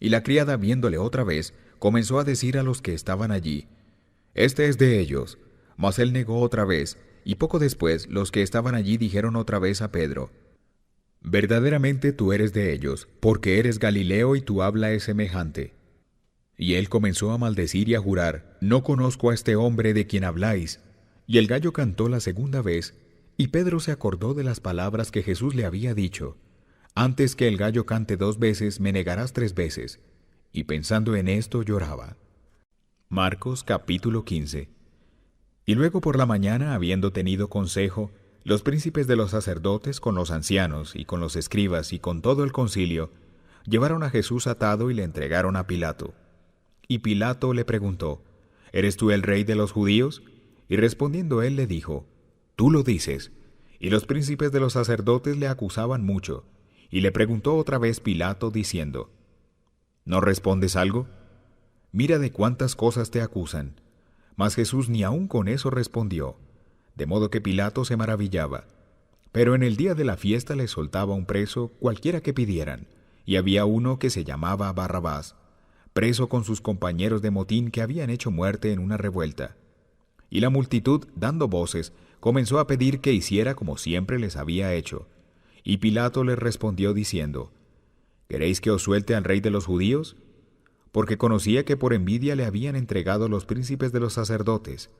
Y la criada, viéndole otra vez, comenzó a decir a los que estaban allí: Este es de ellos. Mas él negó otra vez, y poco después los que estaban allí dijeron otra vez a Pedro: Verdaderamente tú eres de ellos, porque eres Galileo y tu habla es semejante. Y él comenzó a maldecir y a jurar: No conozco a este hombre de quien habláis. Y el gallo cantó la segunda vez, y Pedro se acordó de las palabras que Jesús le había dicho: Antes que el gallo cante 2 veces, me negarás 3 veces. Y pensando en esto lloraba. Marcos capítulo 15. Y luego por la mañana, habiendo tenido consejo, los príncipes de los sacerdotes con los ancianos y con los escribas y con todo el concilio, llevaron a Jesús atado y le entregaron a Pilato. Y Pilato le preguntó: ¿Eres tú el rey de los judíos? Y respondiendo él le dijo: Tú lo dices. Y los príncipes de los sacerdotes le acusaban mucho. Y le preguntó otra vez Pilato diciendo: ¿No respondes algo? Mira de cuántas cosas te acusan. Mas Jesús ni aun con eso respondió, de modo que Pilato se maravillaba. Pero en el día de la fiesta le soltaba un preso cualquiera que pidieran, y había uno que se llamaba Barrabás, preso con sus compañeros de motín que habían hecho muerte en una revuelta. Y la multitud, dando voces, comenzó a pedir que hiciera como siempre les había hecho. Y Pilato les respondió diciendo: ¿Queréis que os suelte al rey de los judíos? Porque conocía que por envidia le habían entregado los príncipes de los sacerdotes.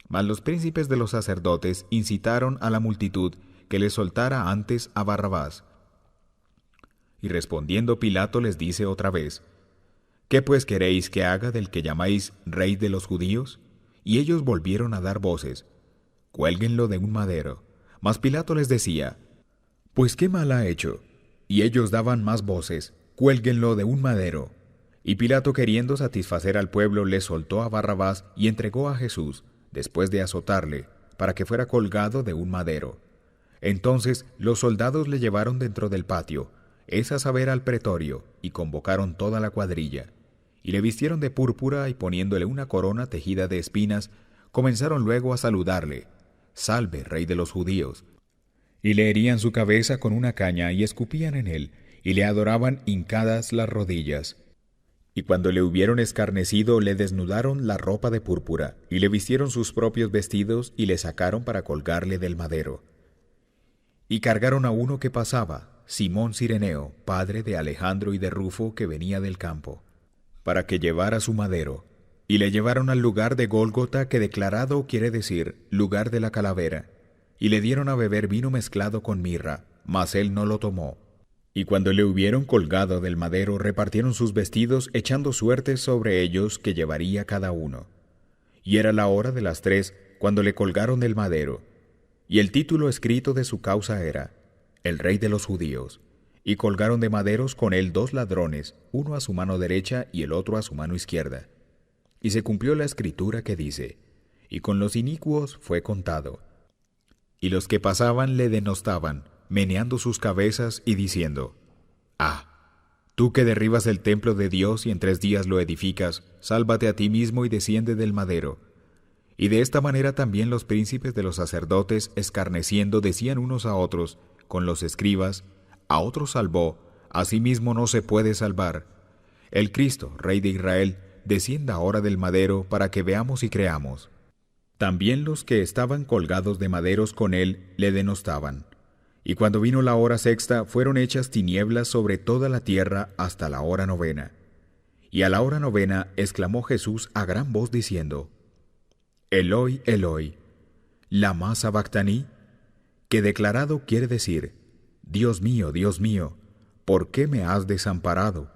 Mas los príncipes de los sacerdotes incitaron a la multitud que le soltara antes a Barrabás. Y respondiendo Pilato les dice otra vez: ¿Qué pues queréis que haga del que llamáis rey de los judíos? Y ellos volvieron a dar voces: Cuélguenlo de un madero. Mas Pilato les decía: Pues qué mal ha hecho. Y ellos daban más voces: Cuélguenlo de un madero. Y Pilato, queriendo satisfacer al pueblo, le soltó a Barrabás y entregó a Jesús, después de azotarle, para que fuera colgado de un madero. Entonces los soldados le llevaron dentro del patio, es a saber al pretorio, y convocaron toda la cuadrilla. Y le vistieron de púrpura y poniéndole una corona tejida de espinas, comenzaron luego a saludarle: Salve, rey de los judíos. Y le herían su cabeza con una caña y escupían en él, y le adoraban hincadas las rodillas. Y cuando le hubieron escarnecido, le desnudaron la ropa de púrpura, y le vistieron sus propios vestidos, y le sacaron para colgarle del madero. Y cargaron a uno que pasaba, Simón Cireneo, padre de Alejandro y de Rufo, que venía del campo, para que llevara su madero. Y le llevaron al lugar de Gólgota, que declarado quiere decir lugar de la calavera. Y le dieron a beber vino mezclado con mirra, mas él no lo tomó. Y cuando le hubieron colgado del madero, repartieron sus vestidos, echando suertes sobre ellos que llevaría cada uno. Y era la hora de las 3, cuando le colgaron del madero. Y el título escrito de su causa era: El Rey de los Judíos. Y colgaron de maderos con él 2 ladrones, uno a su mano derecha y el otro a su mano izquierda. Y se cumplió la escritura que dice: Y con los inicuos fue contado. Y los que pasaban le denostaban, meneando sus cabezas y diciendo: tú que derribas el templo de Dios y en 3 días lo edificas, sálvate a ti mismo y desciende del madero. Y de esta manera también los príncipes de los sacerdotes, escarneciendo, decían unos a otros, con los escribas: a otros salvó, a sí mismo no se puede salvar. El Cristo, Rey de Israel, descienda ahora del madero para que veamos y creamos. También los que estaban colgados de maderos con él le denostaban. Y cuando vino la hora sexta, fueron hechas tinieblas sobre toda la tierra hasta la hora 9. Y a la hora 9 exclamó Jesús a gran voz diciendo: Eloi, Eloi, lama sabactani, que declarado quiere decir: Dios mío, ¿por qué me has desamparado?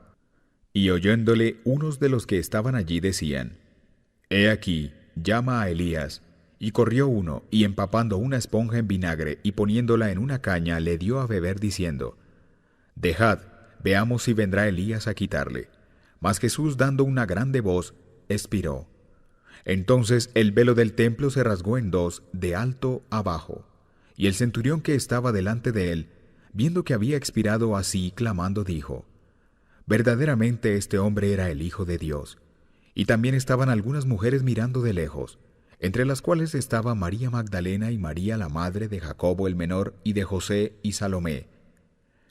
Y oyéndole, unos de los que estaban allí decían: He aquí, llama a Elías. Y corrió uno, y empapando una esponja en vinagre y poniéndola en una caña, le dio a beber diciendo: Dejad, veamos si vendrá Elías a quitarle. Mas Jesús, dando una grande voz, expiró. Entonces el velo del templo se rasgó en 2, de alto a bajo. Y el centurión que estaba delante de él, viendo que había expirado así, clamando, dijo: Verdaderamente este hombre era el Hijo de Dios. Y también estaban algunas mujeres mirando de lejos, entre las cuales estaba María Magdalena y María la madre de Jacobo el menor y de José y Salomé,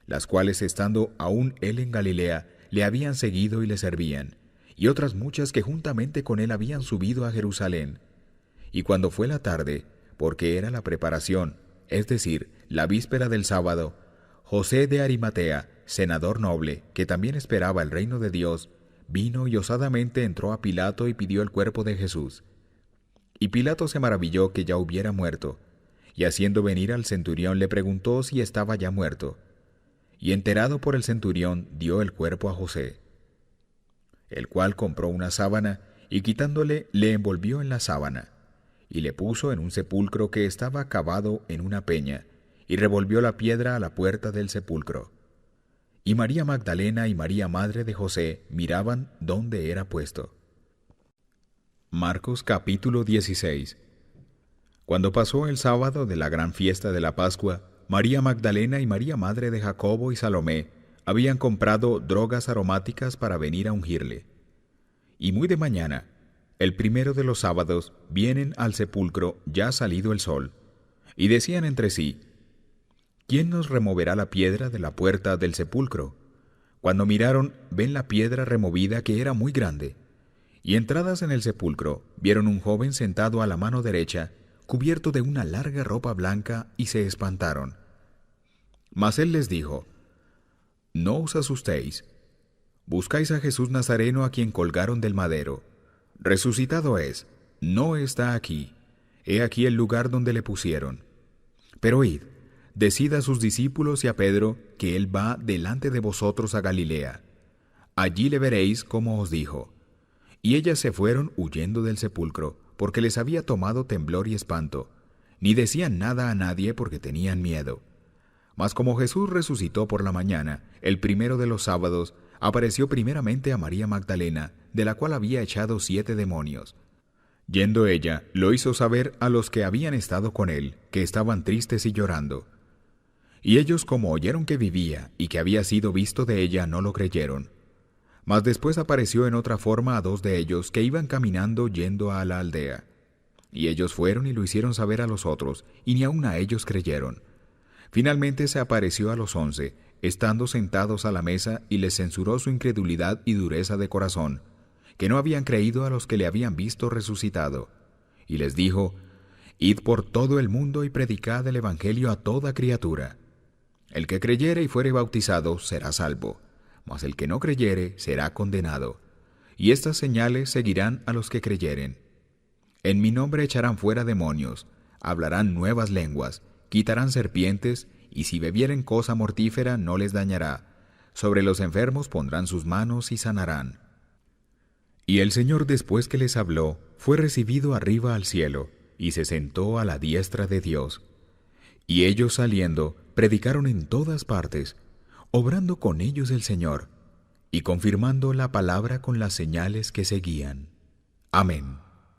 las cuales, estando aún él en Galilea, le habían seguido y le servían, y otras muchas que juntamente con él habían subido a Jerusalén. Y cuando fue la tarde, porque era la preparación, es decir, la víspera del sábado, José de Arimatea, senador noble, que también esperaba el reino de Dios, vino y osadamente entró a Pilato y pidió el cuerpo de Jesús. Y Pilato se maravilló que ya hubiera muerto, y haciendo venir al centurión le preguntó si estaba ya muerto. Y enterado por el centurión, dio el cuerpo a José, el cual compró una sábana, y quitándole, le envolvió en la sábana, y le puso en un sepulcro que estaba cavado en una peña, y revolvió la piedra a la puerta del sepulcro. Y María Magdalena y María madre de José miraban dónde era puesto. Marcos capítulo 16. Cuando pasó el sábado de la gran fiesta de la Pascua, María Magdalena y María madre de Jacobo y Salomé habían comprado drogas aromáticas para venir a ungirle. Y muy de mañana, el primero de los sábados, vienen al sepulcro ya salido el sol, y decían entre sí: ¿Quién nos removerá la piedra de la puerta del sepulcro? Cuando miraron, ven la piedra removida, que era muy grande. Y entradas en el sepulcro, vieron un joven sentado a la mano derecha, cubierto de una larga ropa blanca, y se espantaron. Mas él les dijo: No os asustéis. Buscáis a Jesús Nazareno, a quien colgaron del madero. Resucitado es, no está aquí. He aquí el lugar donde le pusieron. Pero id, decid a sus discípulos y a Pedro que él va delante de vosotros a Galilea. Allí le veréis como os dijo. Y ellas se fueron huyendo del sepulcro, porque les había tomado temblor y espanto. Ni decían nada a nadie porque tenían miedo. Mas como Jesús resucitó por la mañana, el primero de los sábados, apareció primeramente a María Magdalena, de la cual había echado 7 demonios. Yendo ella, lo hizo saber a los que habían estado con él, que estaban tristes y llorando. Y ellos, como oyeron que vivía y que había sido visto de ella, no lo creyeron. Mas después apareció en otra forma a 2 de ellos que iban caminando yendo a la aldea. Y ellos fueron y lo hicieron saber a los otros, y ni aun a ellos creyeron. Finalmente se apareció a los 11, estando sentados a la mesa, y les censuró su incredulidad y dureza de corazón, que no habían creído a los que le habían visto resucitado. Y les dijo: Id por todo el mundo y predicad el evangelio a toda criatura. El que creyere y fuere bautizado será salvo, mas el que no creyere será condenado. Y estas señales seguirán a los que creyeren. En mi nombre echarán fuera demonios, hablarán nuevas lenguas, quitarán serpientes, y si bebieren cosa mortífera no les dañará. Sobre los enfermos pondrán sus manos y sanarán. Y el Señor, después que les habló, fue recibido arriba al cielo, y se sentó a la diestra de Dios. Y ellos saliendo, predicaron en todas partes, obrando con ellos el Señor, y confirmando la palabra con las señales que seguían. Amén.